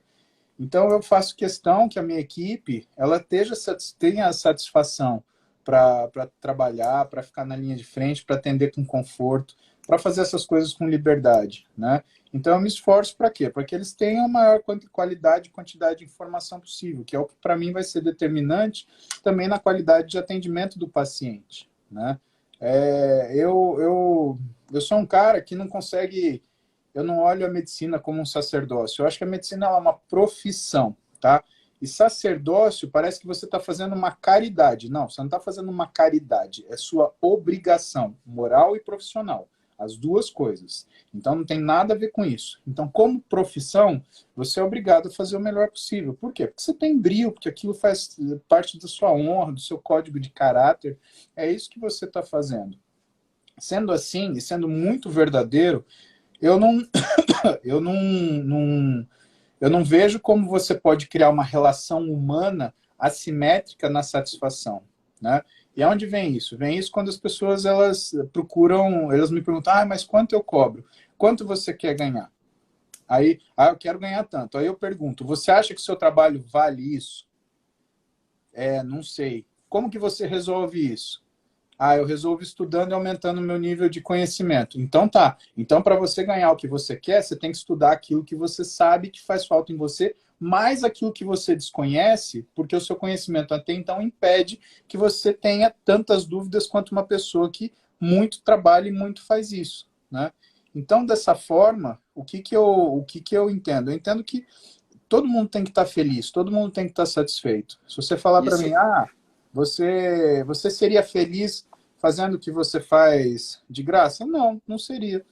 Então, eu faço questão que a minha equipe ela tenha satisfação para trabalhar, para ficar na linha de frente, para atender com conforto, para fazer essas coisas com liberdade, né? Então, eu me esforço para quê? Para que eles tenham a maior qualidade e quantidade de informação possível, que é o que, para mim, vai ser determinante também na qualidade de atendimento do paciente, né? Eu sou um cara que não consegue... Eu não olho a medicina como um sacerdócio. Eu acho que a medicina é uma profissão, tá? E sacerdócio parece que você está fazendo uma caridade. Não, você não está fazendo uma caridade. É sua obrigação, moral e profissional. As duas coisas. Então, não tem nada a ver com isso. Então, como profissão, você é obrigado a fazer o melhor possível. Por quê? Porque você tem brio, porque aquilo faz parte da sua honra, do seu código de caráter. É isso que você está fazendo. Sendo assim, e sendo muito verdadeiro, eu não vejo como você pode criar uma relação humana assimétrica na satisfação, né? E aonde vem isso? Vem isso quando as pessoas elas me perguntam, mas quanto eu cobro? Quanto você quer ganhar? Aí, eu quero ganhar tanto. Aí eu pergunto, você acha que o seu trabalho vale isso? Não sei. Como que você resolve isso? Eu resolvo estudando e aumentando o meu nível de conhecimento. Então tá. Então, para você ganhar o que você quer, você tem que estudar aquilo que você sabe que faz falta em você, mais aquilo que você desconhece, porque o seu conhecimento até então impede que você tenha tantas dúvidas quanto uma pessoa que muito trabalha e muito faz isso, né? Então, dessa forma, o que que eu entendo? Eu entendo que todo mundo tem que estar feliz, todo mundo tem que estar satisfeito. Se você falar para mim, você seria feliz fazendo o que você faz de graça? Não, não seria.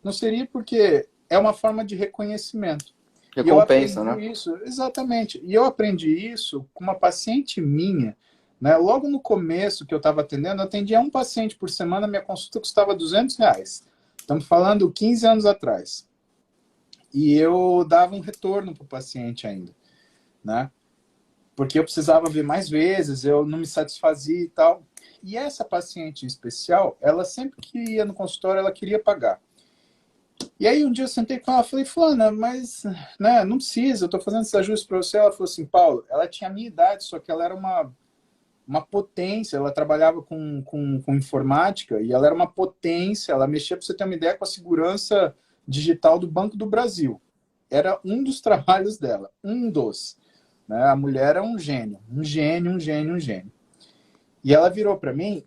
Não seria porque é uma forma de reconhecimento. Recompensa, né? Isso, exatamente. E eu aprendi isso com uma paciente minha, né? Logo no começo que eu estava atendendo, eu atendia um paciente por semana, minha consulta custava R$ 200. Estamos falando 15 anos atrás. E eu dava um retorno para o paciente ainda, né? Porque eu precisava ver mais vezes, eu não me satisfazia e tal. E essa paciente em especial, ela sempre que ia no consultório, ela queria pagar. E aí um dia eu sentei com ela e falei, Fulana, mas né, não precisa, eu estou fazendo esse ajuste para você. Ela falou assim, Paulo, ela tinha a minha idade, só que ela era uma potência, ela trabalhava com informática e ela era uma potência, ela mexia, para você ter uma ideia, com a segurança digital do Banco do Brasil. Era um dos trabalhos dela, um dos. Né? A mulher é um gênio, um gênio, um gênio, um gênio. E ela virou para mim,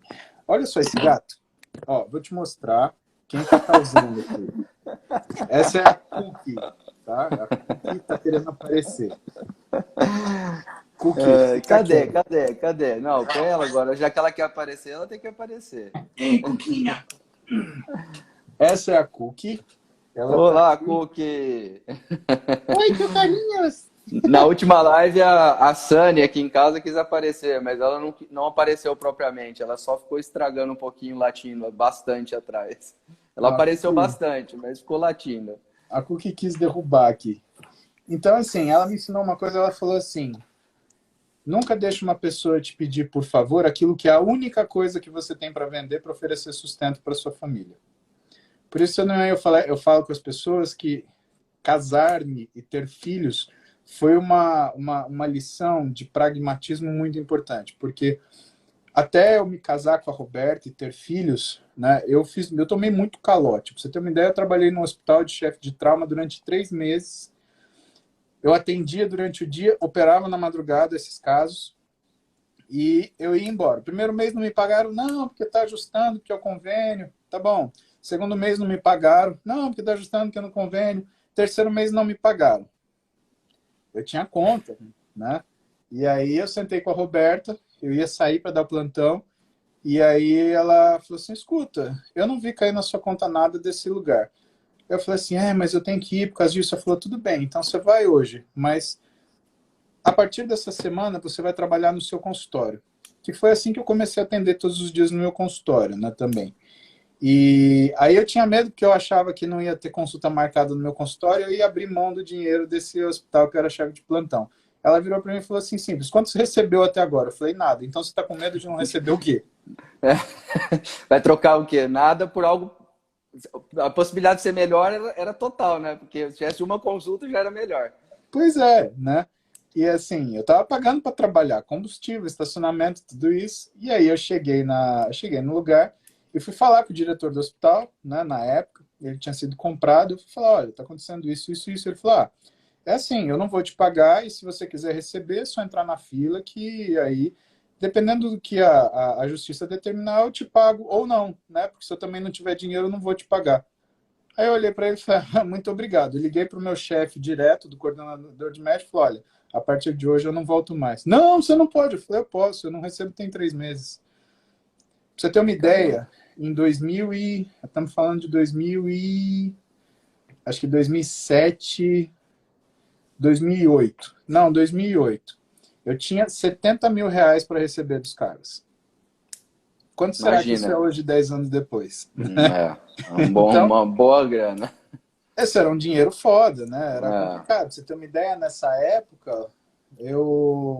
olha só esse gato. Ó, vou te mostrar quem que tá usando aqui. Essa é a Cookie, tá? A Cookie tá querendo aparecer. Cookie, Cadê? Não, põe ela agora. Já que ela quer aparecer, ela tem que aparecer. Ei, Cookinha! Essa é a Cookie. Olá, Cookie! Oi, teu Carlinhos! Na última live, a Sani aqui em casa quis aparecer, mas ela não apareceu propriamente. Ela só ficou estragando um pouquinho, latindo bastante atrás. Ela apareceu bastante, mas ficou latindo. A Cookie quis derrubar aqui. Então, assim, ela me ensinou uma coisa, ela falou assim, nunca deixe uma pessoa te pedir, por favor, aquilo que é a única coisa que você tem para vender para oferecer sustento para sua família. Por isso eu falo com as pessoas que casar-me e ter filhos foi uma lição de pragmatismo muito importante, porque até eu me casar com a Roberta e ter filhos, né, eu tomei muito calote. Pra você ter uma ideia, eu trabalhei no hospital de chefe de trauma durante 3 meses. Eu atendia durante o dia, operava na madrugada esses casos e eu ia embora. Primeiro mês não me pagaram, não, porque está ajustando, porque é o convênio, tá bom. Segundo mês não me pagaram, não, porque está ajustando, porque é no convênio. Terceiro mês não me pagaram. Eu tinha conta, né? E aí eu sentei com a Roberta, eu ia sair para dar plantão, e aí ela falou assim, escuta, eu não vi cair na sua conta nada desse lugar. Eu falei assim, mas eu tenho que ir por causa disso. Ela falou, tudo bem, então você vai hoje, mas a partir dessa semana você vai trabalhar no seu consultório. Que foi assim que eu comecei a atender todos os dias no meu consultório, né, também. E aí eu tinha medo, porque eu achava que não ia ter consulta marcada no meu consultório, eu ia abrir mão do dinheiro desse hospital que eu era chefe de plantão. Ela virou para mim e falou assim, simples, quanto você recebeu até agora? Eu falei, nada. Então você está com medo de não receber o quê? É. Vai trocar o quê? Nada por algo. A possibilidade de ser melhor era total, né? Porque se tivesse uma consulta já era melhor. Pois é, né? E assim, eu tava pagando para trabalhar, combustível, estacionamento, tudo isso. E aí eu cheguei no lugar e fui falar com o diretor do hospital, né, na época, ele tinha sido comprado, eu fui falar, olha, tá acontecendo isso, isso, isso. Ele falou, ah, é assim, eu não vou te pagar e se você quiser receber, é só entrar na fila que aí, dependendo do que a justiça determinar, eu te pago ou não, né? Porque se eu também não tiver dinheiro, eu não vou te pagar. Aí eu olhei para ele e falei, ah, muito obrigado. Eu liguei para o meu chefe direto, do coordenador de médico, e falei, olha, a partir de hoje eu não volto mais. Não, você não pode. Eu falei, eu posso, eu não recebo tem 3 meses. Pra você ter uma Caramba. ideia, em 2000 e... Estamos falando de 2000 e... Acho que 2007, 2008. Não, 2008. Eu tinha R$ 70 mil para receber dos caras. Quanto será que isso é Imagina. hoje, 10 anos depois? Então, Uma boa grana. esse era um dinheiro foda, né? Era É, complicado. Pra você ter uma ideia, nessa época, eu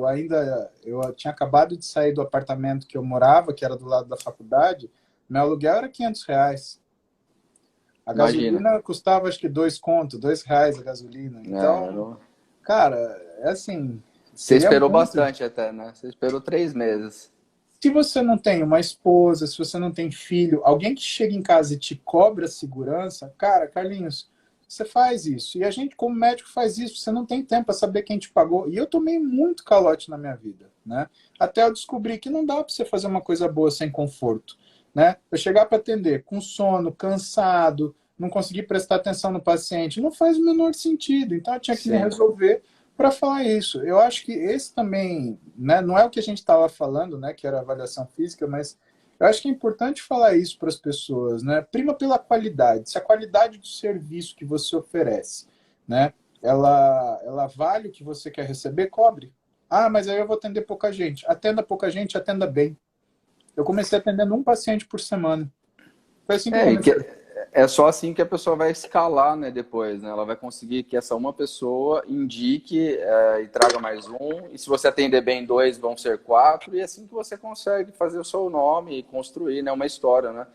tinha acabado de sair do apartamento que eu morava, que era do lado da faculdade. Meu aluguel era R$ 500. A imagina. gasolina custava, acho que 2 conto, R$ 2 a gasolina. É, Então, cara, é assim, você seria esperou muito. bastante até, né? Você esperou 3 meses. Se você não tem uma esposa, se você não tem filho, alguém que chega em casa e te cobra segurança, cara, Carlinhos, você faz isso. E a gente, como médico, faz isso. Você não tem tempo para saber quem te pagou. E eu tomei muito calote na minha vida, né? Até eu descobri que não dá para você fazer uma coisa boa sem conforto, né? Eu chegar para atender com sono, cansado, não conseguir prestar atenção no paciente, não faz o menor sentido. Então eu tinha que me Sim. resolver para falar isso. Eu acho que esse também, né, não é o que a gente estava falando, né, que era avaliação física, mas eu acho que é importante falar isso para as pessoas, né? Prima pela qualidade. Se a qualidade do serviço que você oferece, né, ela vale o que você quer receber, cobre. Ah, mas aí eu vou atender pouca gente. Atenda pouca gente, atenda bem. Eu comecei atendendo um paciente por semana. Foi assim que eu É, e que comecei. é só assim que a pessoa vai escalar, né, depois, né? Ela vai conseguir que essa uma pessoa indique e traga mais um. E se você atender bem dois, vão ser quatro. E é assim que você consegue fazer o seu nome e construir, né, uma história, né?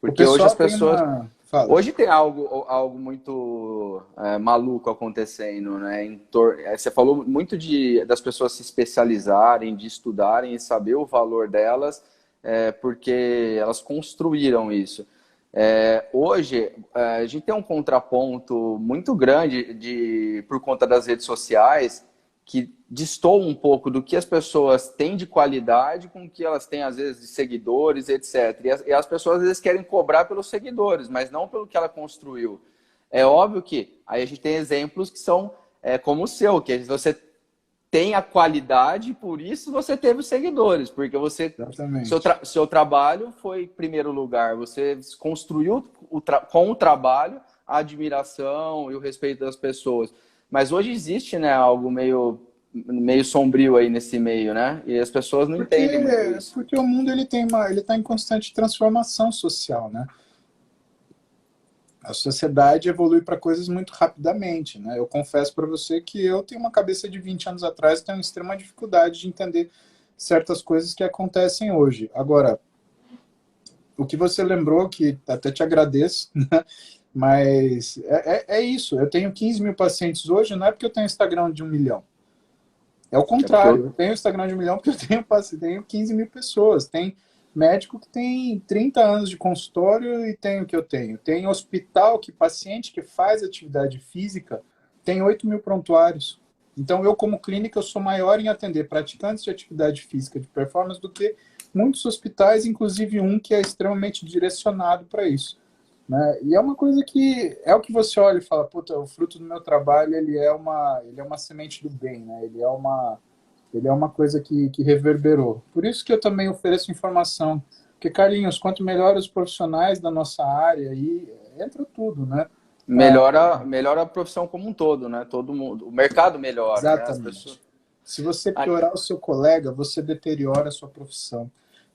O Porque hoje as pessoal tem pessoas... uma... Fala. Hoje tem algo muito maluco acontecendo, né? Você falou muito das pessoas se especializarem, de estudarem e saber o valor delas, porque elas construíram isso. Hoje, a gente tem um contraponto muito grande por conta das redes sociais, que destoa um pouco do que as pessoas têm de qualidade com o que elas têm, às vezes, de seguidores, etc. E as pessoas, às vezes, querem cobrar pelos seguidores, mas não pelo que ela construiu. É óbvio que aí a gente tem exemplos que são como o seu, que você tem a qualidade, por isso você teve os seguidores, porque Exatamente. seu trabalho foi em primeiro lugar, você construiu com o trabalho a admiração e o respeito das pessoas. Mas hoje existe, né, algo meio sombrio aí nesse meio, né? E as pessoas não Porque, entendem muito isso. porque o mundo ele está em constante transformação social, né? A sociedade evolui para coisas muito rapidamente, né? Eu confesso para você que eu tenho uma cabeça de 20 anos atrás e tenho extrema dificuldade de entender certas coisas que acontecem hoje. Agora, o que você lembrou, que até te agradeço, né? Mas é isso. Eu tenho 15 mil pacientes hoje, não é porque eu tenho Instagram de 1 milhão. É o É porque contrário. Eu tenho Instagram de 1 milhão porque tenho 15 mil pessoas. Tem médico que tem 30 anos de consultório e tem o que eu tenho. Tem hospital que paciente que faz atividade física tem 8 mil prontuários. Então, eu, como clínica, eu sou maior em atender praticantes de atividade física de performance do que muitos hospitais, inclusive um que é extremamente direcionado para isso. Né? E é uma coisa que é o que você olha e fala, puta, o fruto do meu trabalho ele é uma semente do bem, né? Ele é uma coisa que reverberou. Por isso que eu também ofereço informação, porque Carlinhos, quanto melhores os profissionais da nossa área, aí entra tudo, né? melhora a profissão como um todo, né? Todo mundo, o mercado melhora, né? As pessoas. Exatamente. Se você piorar o seu colega, você deteriora a sua profissão.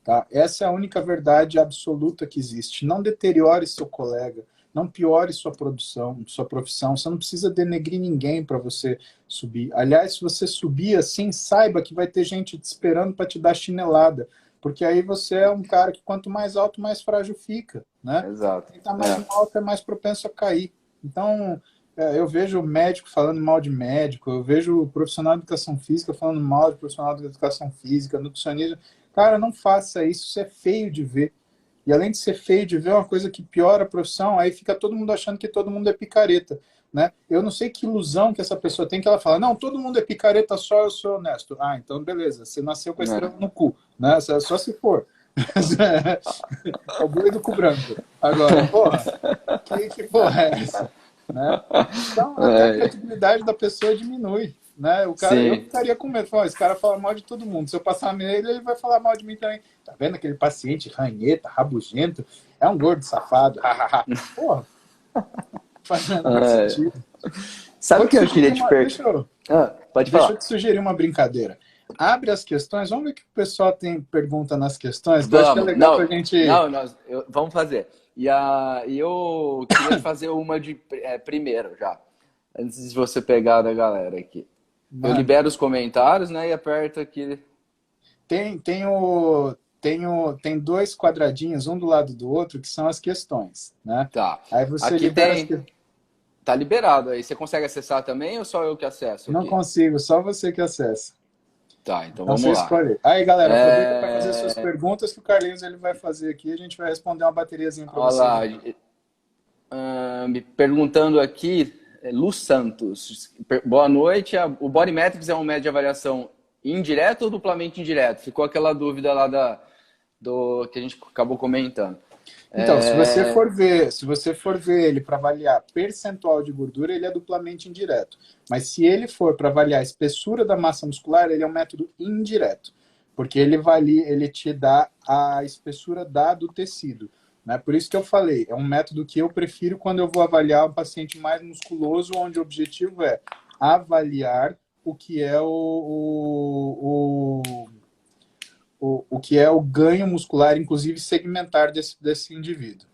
Tá? Essa é a única verdade absoluta que existe. Não deteriore seu colega, não piore sua produção, sua profissão. Você não precisa denegrir ninguém para você subir. Aliás, se você subir assim, saiba que vai ter gente te esperando para te dar chinelada. Porque aí você é um cara que quanto mais alto, mais frágil fica. Né? Exato. Quem está mais alto é mais propenso a cair. Então, eu vejo médico falando mal de médico, eu vejo profissional de educação física falando mal de profissional de educação física, nutricionista. Cara, não faça isso, isso é feio de ver. E além de ser feio de ver, é uma coisa que piora a profissão, aí fica todo mundo achando que todo mundo é picareta. Né? Eu não sei que ilusão que essa pessoa tem, que ela fala, não, todo mundo é picareta, só eu sou honesto. Ah, então beleza, você nasceu com a estrela no cu, né? Só se for. É o boi do cu branco. Agora, porra, que porra é essa? Né? Então, até a credibilidade da pessoa diminui. Né? O cara, eu ficaria com medo. Esse cara fala mal de todo mundo. Se eu passar nele, ele vai falar mal de mim também. Tá vendo aquele paciente ranheta, rabugento? É um gordo safado. Porra. Faz menor sentido. Sabe o que eu queria te perguntar? Pode falar. Deixa eu te sugerir uma brincadeira. Abre as questões, vamos ver o que o pessoal tem pergunta nas questões. Vamos. Acho que é legal pra gente... Vamos fazer. E eu queria fazer uma de primeiro já, antes de você pegar da galera aqui. Eu libero os comentários, né, e aperto aqui. Tem dois quadradinhos, um do lado do outro, que são as questões, né? Tá. Aí você aqui libera Tá liberado aí. Você consegue acessar também ou só eu que acesso aqui? Não consigo, só você que acessa. Tá, então vamos lá. Escolhe. Aí, galera, aproveita para fazer suas perguntas que o Carlinhos ele vai fazer aqui. A gente vai responder uma bateriazinha para você. Olha lá, me perguntando aqui, Lu Santos. Boa noite. O Body Metrics é um método de avaliação indireto ou duplamente indireto? Ficou aquela dúvida lá que a gente acabou comentando. Então, se você for ver ele para avaliar percentual de gordura, ele é duplamente indireto. Mas se ele for para avaliar a espessura da massa muscular, ele é um método indireto, porque ele te dá a espessura do tecido. Né? Por isso que eu falei, é um método que eu prefiro quando eu vou avaliar um paciente mais musculoso, onde o objetivo é avaliar o que é o que é o ganho muscular, inclusive segmentar desse indivíduo.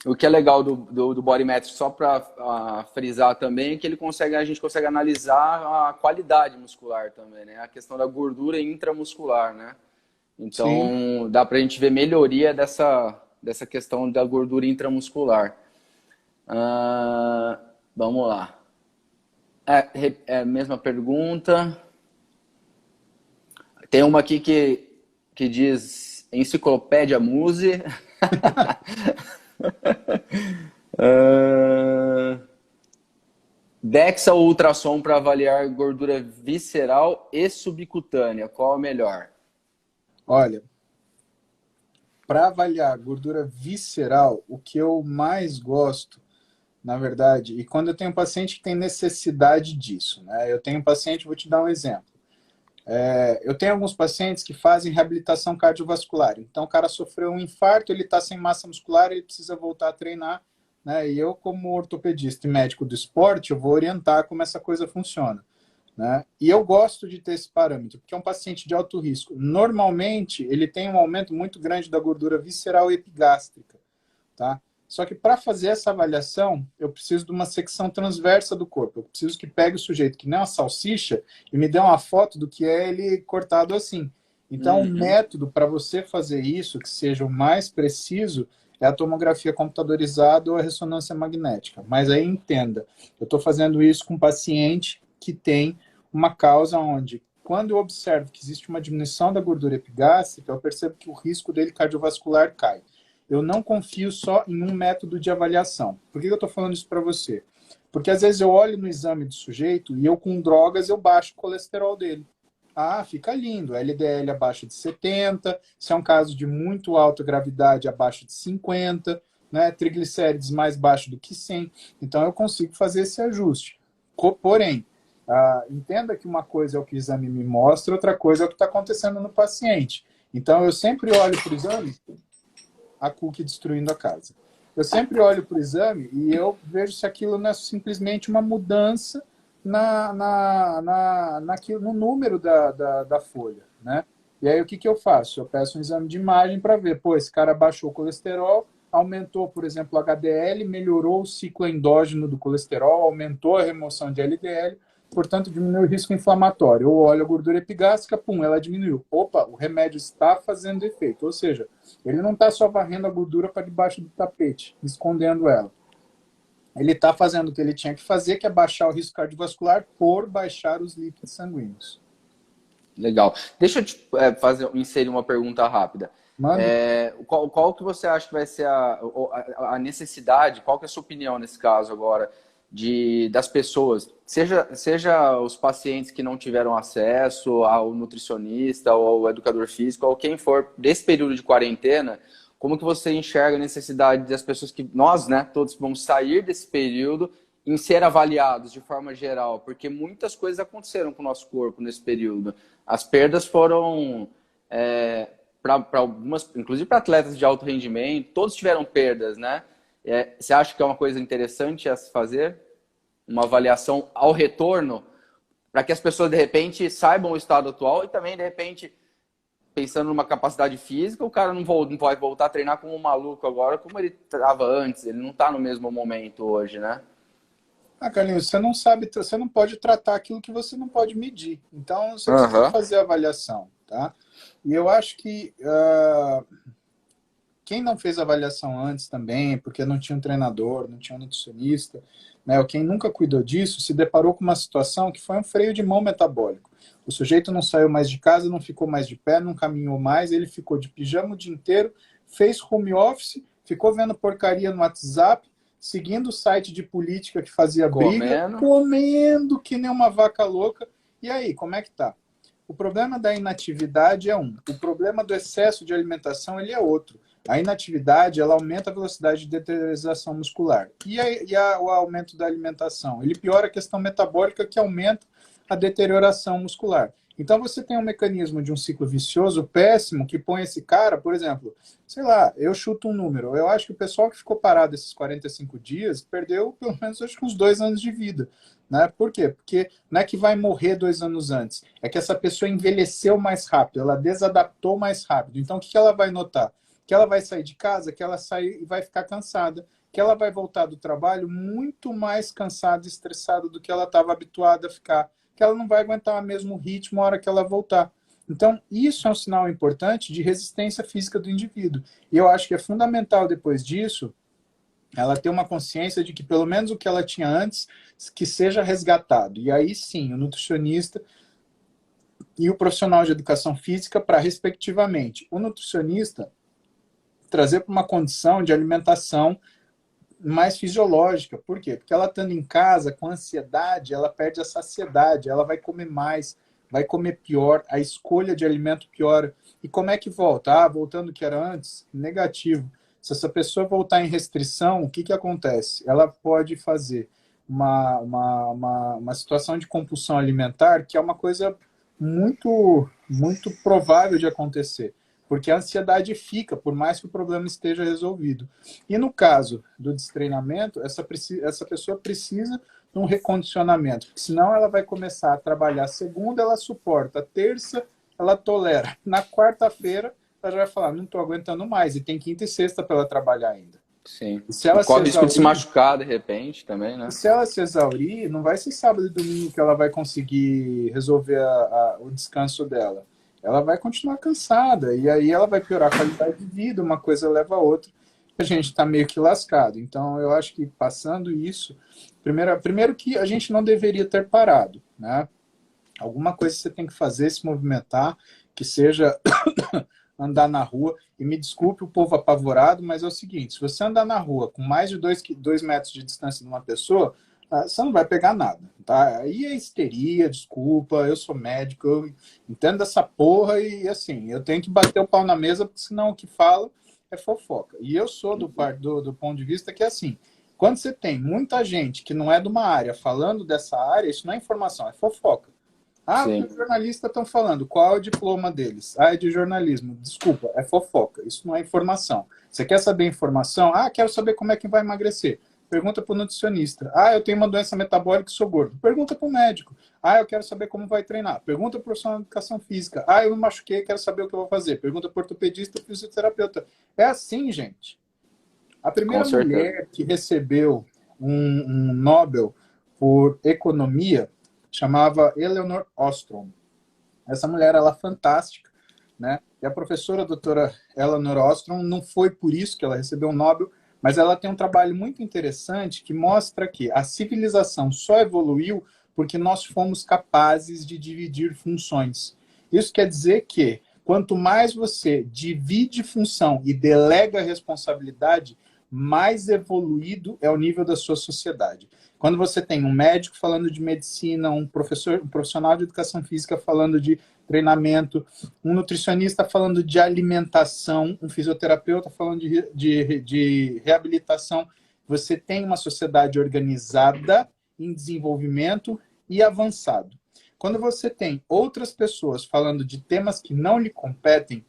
O que é legal do Body Metrics, só para frisar também, é que a gente consegue analisar a qualidade muscular também, né? A questão da gordura intramuscular, né? Então, sim, dá para a gente ver melhoria dessa questão da gordura intramuscular. Vamos lá. Mesma pergunta. Tem uma aqui que diz Enciclopédia Muse. DEXA ou ultrassom para avaliar gordura visceral e subcutânea, qual é o melhor? Olha, para avaliar gordura visceral, o que eu mais gosto, na verdade, e quando eu tenho um paciente que tem necessidade disso, né? Eu tenho um paciente, vou te dar um exemplo. Eu tenho alguns pacientes que fazem reabilitação cardiovascular. Então, o cara sofreu um infarto, ele está sem massa muscular, ele precisa voltar a treinar. Né? E eu, como ortopedista e médico do esporte, eu vou orientar como essa coisa funciona. Né? E eu gosto de ter esse parâmetro, porque é um paciente de alto risco. Normalmente, ele tem um aumento muito grande da gordura visceral e epigástrica. Tá? Só que para fazer essa avaliação, eu preciso de uma secção transversa do corpo. Eu preciso que pegue o sujeito que nem uma salsicha e me dê uma foto do que é ele cortado assim. Então, o método para você fazer isso, que seja o mais preciso, é a tomografia computadorizada ou a ressonância magnética. Mas aí entenda, eu estou fazendo isso com um paciente que tem uma causa onde, quando eu observo que existe uma diminuição da gordura epigástrica, eu percebo que o risco dele cardiovascular cai. Eu não confio só em um método de avaliação. Por que eu estou falando isso para você? Porque às vezes eu olho no exame do sujeito e eu com drogas eu baixo o colesterol dele. Ah, fica lindo. LDL abaixo de 70, se é um caso de muito alta gravidade, abaixo de 50, né? Triglicérides mais baixo do que 100. Então eu consigo fazer esse ajuste. Porém, entenda que uma coisa é o que o exame me mostra, outra coisa é o que está acontecendo no paciente. Então eu sempre olho para o exame... a cookie destruindo a casa. Eu sempre olho para o exame e eu vejo se aquilo não é simplesmente uma mudança no número da folha. Né? E aí o que eu faço? Eu peço um exame de imagem para ver, pô, esse cara baixou o colesterol, aumentou, por exemplo, o HDL, melhorou o ciclo endógeno do colesterol, aumentou a remoção de LDL, portanto diminuiu o risco inflamatório. Ou olha a gordura epigástrica, pum, ela diminuiu. Opa, o remédio está fazendo efeito. Ou seja, ele não está só varrendo a gordura para debaixo do tapete, escondendo ela. Ele está fazendo o que ele tinha que fazer, que é baixar o risco cardiovascular por baixar os lípidos sanguíneos. Legal. Deixa eu te inserir uma pergunta rápida. Qual que você acha que vai ser a necessidade, qual que é a sua opinião nesse caso agora, das pessoas, seja os pacientes que não tiveram acesso ao nutricionista ou ao educador físico, ou quem for, desse período de quarentena, como que você enxerga a necessidade das pessoas que nós, né, todos vamos sair desse período em ser avaliados de forma geral, porque muitas coisas aconteceram com o nosso corpo nesse período. As perdas foram, para algumas, inclusive para atletas de alto rendimento, todos tiveram perdas, né? Você acha que é uma coisa interessante a se fazer? Uma avaliação ao retorno, para que as pessoas, de repente, saibam o estado atual e também, de repente, pensando numa capacidade física, o cara não vai voltar a treinar como um maluco agora, como ele estava antes. Ele não está no mesmo momento hoje, né? Carlinhos, você não sabe, você não pode tratar aquilo que você não pode medir. Então, você precisa fazer a avaliação, tá? E eu acho que quem não fez avaliação antes também, porque não tinha um treinador, não tinha um nutricionista, né, ou quem nunca cuidou disso, se deparou com uma situação que foi um freio de mão metabólico. O sujeito não saiu mais de casa, não ficou mais de pé, não caminhou mais, ele ficou de pijama o dia inteiro, fez home office, ficou vendo porcaria no WhatsApp, seguindo o site de política que fazia briga, comendo que nem uma vaca louca. E aí, como é que tá? O problema da inatividade é um. O problema do excesso de alimentação ele é outro. A inatividade ela aumenta a velocidade de deteriorização muscular. E o aumento da alimentação? Ele piora a questão metabólica que aumenta a deterioração muscular. Então você tem um mecanismo de um ciclo vicioso péssimo que põe esse cara, por exemplo, sei lá, eu chuto um número. Eu acho que o pessoal que ficou parado esses 45 dias perdeu pelo menos acho que uns 2 anos de vida. Né? Por quê? Porque não é que vai morrer 2 anos antes, é que essa pessoa envelheceu mais rápido, ela desadaptou mais rápido. Então o que ela vai notar? Que ela vai sair de casa, que ela sai e vai ficar cansada, que ela vai voltar do trabalho muito mais cansada e estressada do que ela estava habituada a ficar, que ela não vai aguentar o mesmo ritmo na hora que ela voltar. Então, isso é um sinal importante de resistência física do indivíduo. E eu acho que é fundamental, depois disso, ela ter uma consciência de que pelo menos o que ela tinha antes, que seja resgatado. E aí sim, o nutricionista e o profissional de educação física para, respectivamente, o nutricionista trazer para uma condição de alimentação mais fisiológica. Por quê? Porque ela estando em casa com ansiedade, ela perde a saciedade, ela vai comer mais, vai comer pior, a escolha de alimento piora. E como é que volta? Voltando ao que era antes, negativo. Se essa pessoa voltar em restrição, o que acontece? Ela pode fazer uma situação de compulsão alimentar, que é uma coisa muito, muito provável de acontecer. Porque a ansiedade fica, por mais que o problema esteja resolvido. E no caso do destreinamento, essa pessoa precisa de um recondicionamento, porque senão ela vai começar a trabalhar segunda, ela suporta, terça, ela tolera. Na quarta-feira, ela já vai falar, não estou aguentando mais, e tem quinta e sexta para ela trabalhar ainda. Sim. E se ela corre o risco de se machucar de repente também, né? E se ela se exaurir, não vai ser sábado e domingo que ela vai conseguir resolver o descanso dela. Ela vai continuar cansada, e aí ela vai piorar a qualidade de vida, uma coisa leva a outra, a gente está meio que lascado. Então, eu acho que passando isso, primeiro que a gente não deveria ter parado, né? Alguma coisa você tem que fazer, se movimentar, que seja andar na rua, e me desculpe o povo apavorado, mas é o seguinte, se você andar na rua com mais de 2 metros de distância de uma pessoa, você não vai pegar nada, tá? Aí é histeria, desculpa, eu sou médico, eu entendo dessa porra e, assim, eu tenho que bater o pau na mesa, porque senão o que fala é fofoca. E eu sou do ponto de vista que, assim, quando você tem muita gente que não é de uma área falando dessa área, isso não é informação, é fofoca. Sim. Os jornalistas estão falando, qual é o diploma deles? É de jornalismo. Desculpa, é fofoca, isso não é informação. Você quer saber informação? Quero saber como é que vai emagrecer. Pergunta para o nutricionista. Ah, eu tenho uma doença metabólica e sou gordo. Pergunta para o médico. Ah, eu quero saber como vai treinar. Pergunta para o profissional de educação física. Ah, eu me machuquei, quero saber o que eu vou fazer. Pergunta para o ortopedista e fisioterapeuta. É assim, gente. A Com primeira certeza. mulher que recebeu um Nobel por economia chamava Eleanor Ostrom. Essa mulher, ela é fantástica, né? E a professora doutora Eleanor Ostrom, não foi por isso que ela recebeu o Nobel, mas ela tem um trabalho muito interessante que mostra que a civilização só evoluiu porque nós fomos capazes de dividir funções. Isso quer dizer que quanto mais você divide função e delega responsabilidade, mais evoluído é o nível da sua sociedade. Quando você tem um médico falando de medicina, um profissional de educação física falando de treinamento, um nutricionista falando de alimentação, um fisioterapeuta falando de reabilitação, você tem uma sociedade organizada, em desenvolvimento e avançado. Quando você tem outras pessoas falando de temas que não lhe competem,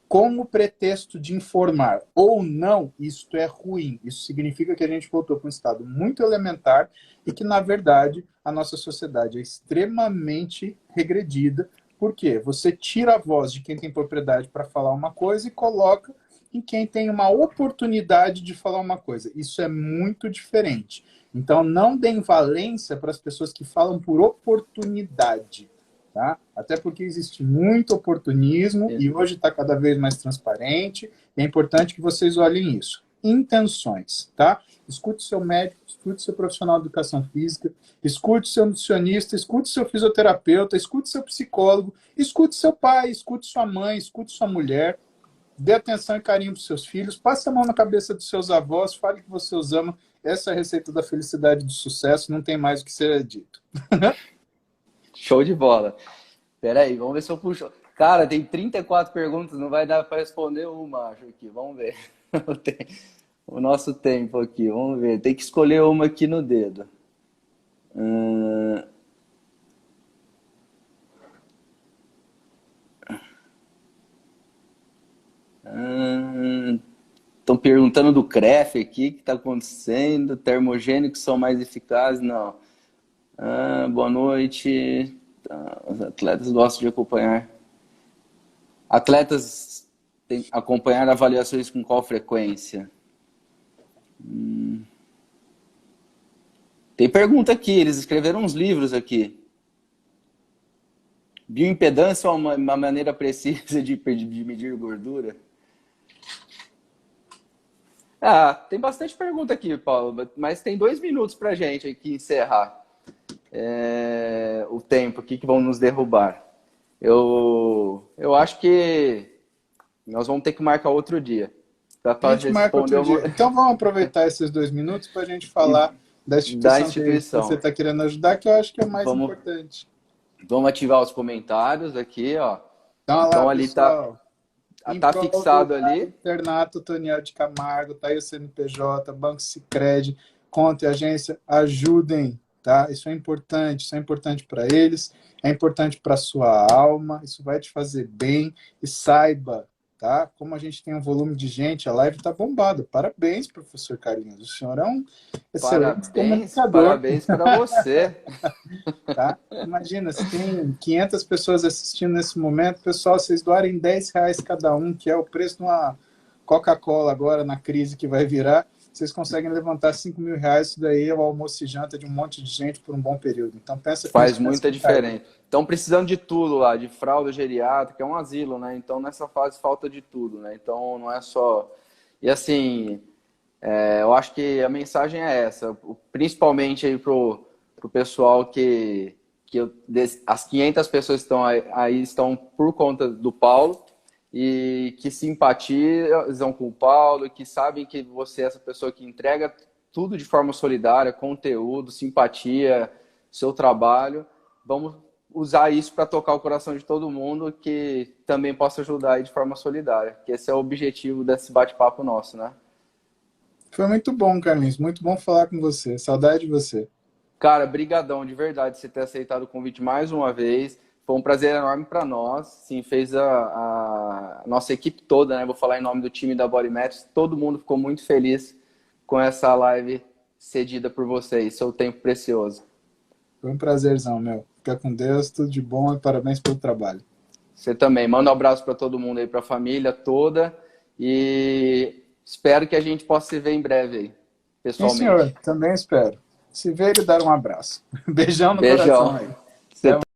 como pretexto de informar ou não, isto é ruim. Isso significa que a gente voltou para um estado muito elementar e que, na verdade, a nossa sociedade é extremamente regredida. Por quê? Você tira a voz de quem tem propriedade para falar uma coisa e coloca em quem tem uma oportunidade de falar uma coisa. Isso é muito diferente. Então, não deem valência para as pessoas que falam por oportunidade. Tá? Até porque existe muito oportunismo e hoje está cada vez mais transparente. E é importante que vocês olhem isso. Intenções, tá? Escute seu médico, escute seu profissional de educação física, escute seu nutricionista, escute seu fisioterapeuta, escute seu psicólogo, escute seu pai, escute sua mãe, escute sua mulher. Dê atenção e carinho para os seus filhos, passe a mão na cabeça dos seus avós, fale que você os ama. Essa é a receita da felicidade e do sucesso, não tem mais o que ser dito. Show de bola. Pera aí, vamos ver se eu puxo. Cara, tem 34 perguntas, não vai dar para responder uma, acho aqui. Vamos ver. O nosso tempo aqui, vamos ver. Tem que escolher uma aqui no dedo. Estão perguntando do CREF aqui, o que está acontecendo? Termogênicos são mais eficazes? Não. Boa noite. Tá, os atletas gostam de acompanhar. Atletas têm que acompanhar avaliações com qual frequência? Tem pergunta aqui, eles escreveram uns livros aqui. Bioimpedância é uma maneira precisa de medir gordura? Tem bastante pergunta aqui, Paulo, mas tem 2 minutos para a gente aqui encerrar o tempo aqui que vão nos derrubar. Eu acho que nós vamos ter que marcar outro dia. A gente marca outro dia. Então vamos aproveitar esses 2 minutos para a gente falar da instituição que você está querendo ajudar, que eu acho que é mais importante. Vamos ativar os comentários aqui, ó. Então, então lá, ali pessoal, tá fixado ali. Internato Toniel de Camargo, tá aí o CNPJ, Banco Sicredi, conta e agência, ajudem, tá? Isso é importante para eles, é importante para sua alma, isso vai te fazer bem e saiba, tá? Como a gente tem um volume de gente, a live tá bombada. Parabéns, professor Carlinhos, o senhor é um excelente comunicador. Parabéns para você. Tá? Imagina, se tem 500 pessoas assistindo nesse momento, pessoal, vocês doarem R$10 cada um, que é o preço de uma Coca-Cola agora na crise que vai virar, vocês conseguem levantar R$5.000, isso daí é o almoço e janta de um monte de gente por um bom período. Então pensa. Faz muita diferença. Estão precisando de tudo lá, de fralda geriátrica, é um asilo, né? Então nessa fase falta de tudo, né? Então não é só... E assim, eu acho que a mensagem é essa, principalmente aí pro pessoal as 500 pessoas que estão aí estão por conta do Paulo e que simpatizam com o Paulo, que sabem que você é essa pessoa que entrega tudo de forma solidária, conteúdo, simpatia, seu trabalho. Vamos usar isso para tocar o coração de todo mundo que também possa ajudar aí de forma solidária, que esse é o objetivo desse bate-papo nosso, né? Foi muito bom, Carlinhos, muito bom falar com você, saudade de você. Cara, brigadão, de verdade, você ter aceitado o convite mais uma vez. Foi um prazer enorme para nós. Sim, fez a nossa equipe toda, né? Vou falar em nome do time da Body Matters. Todo mundo ficou muito feliz com essa live cedida por vocês, seu tempo precioso. Foi um prazerzão, meu. Fica com Deus, tudo de bom e parabéns pelo trabalho. Você também. Manda um abraço para todo mundo aí, para a família toda. E espero que a gente possa se ver em breve aí, pessoalmente. Sim, senhor. Também espero. Se ver e dar um abraço. Beijão no Beijão. coração aí. Você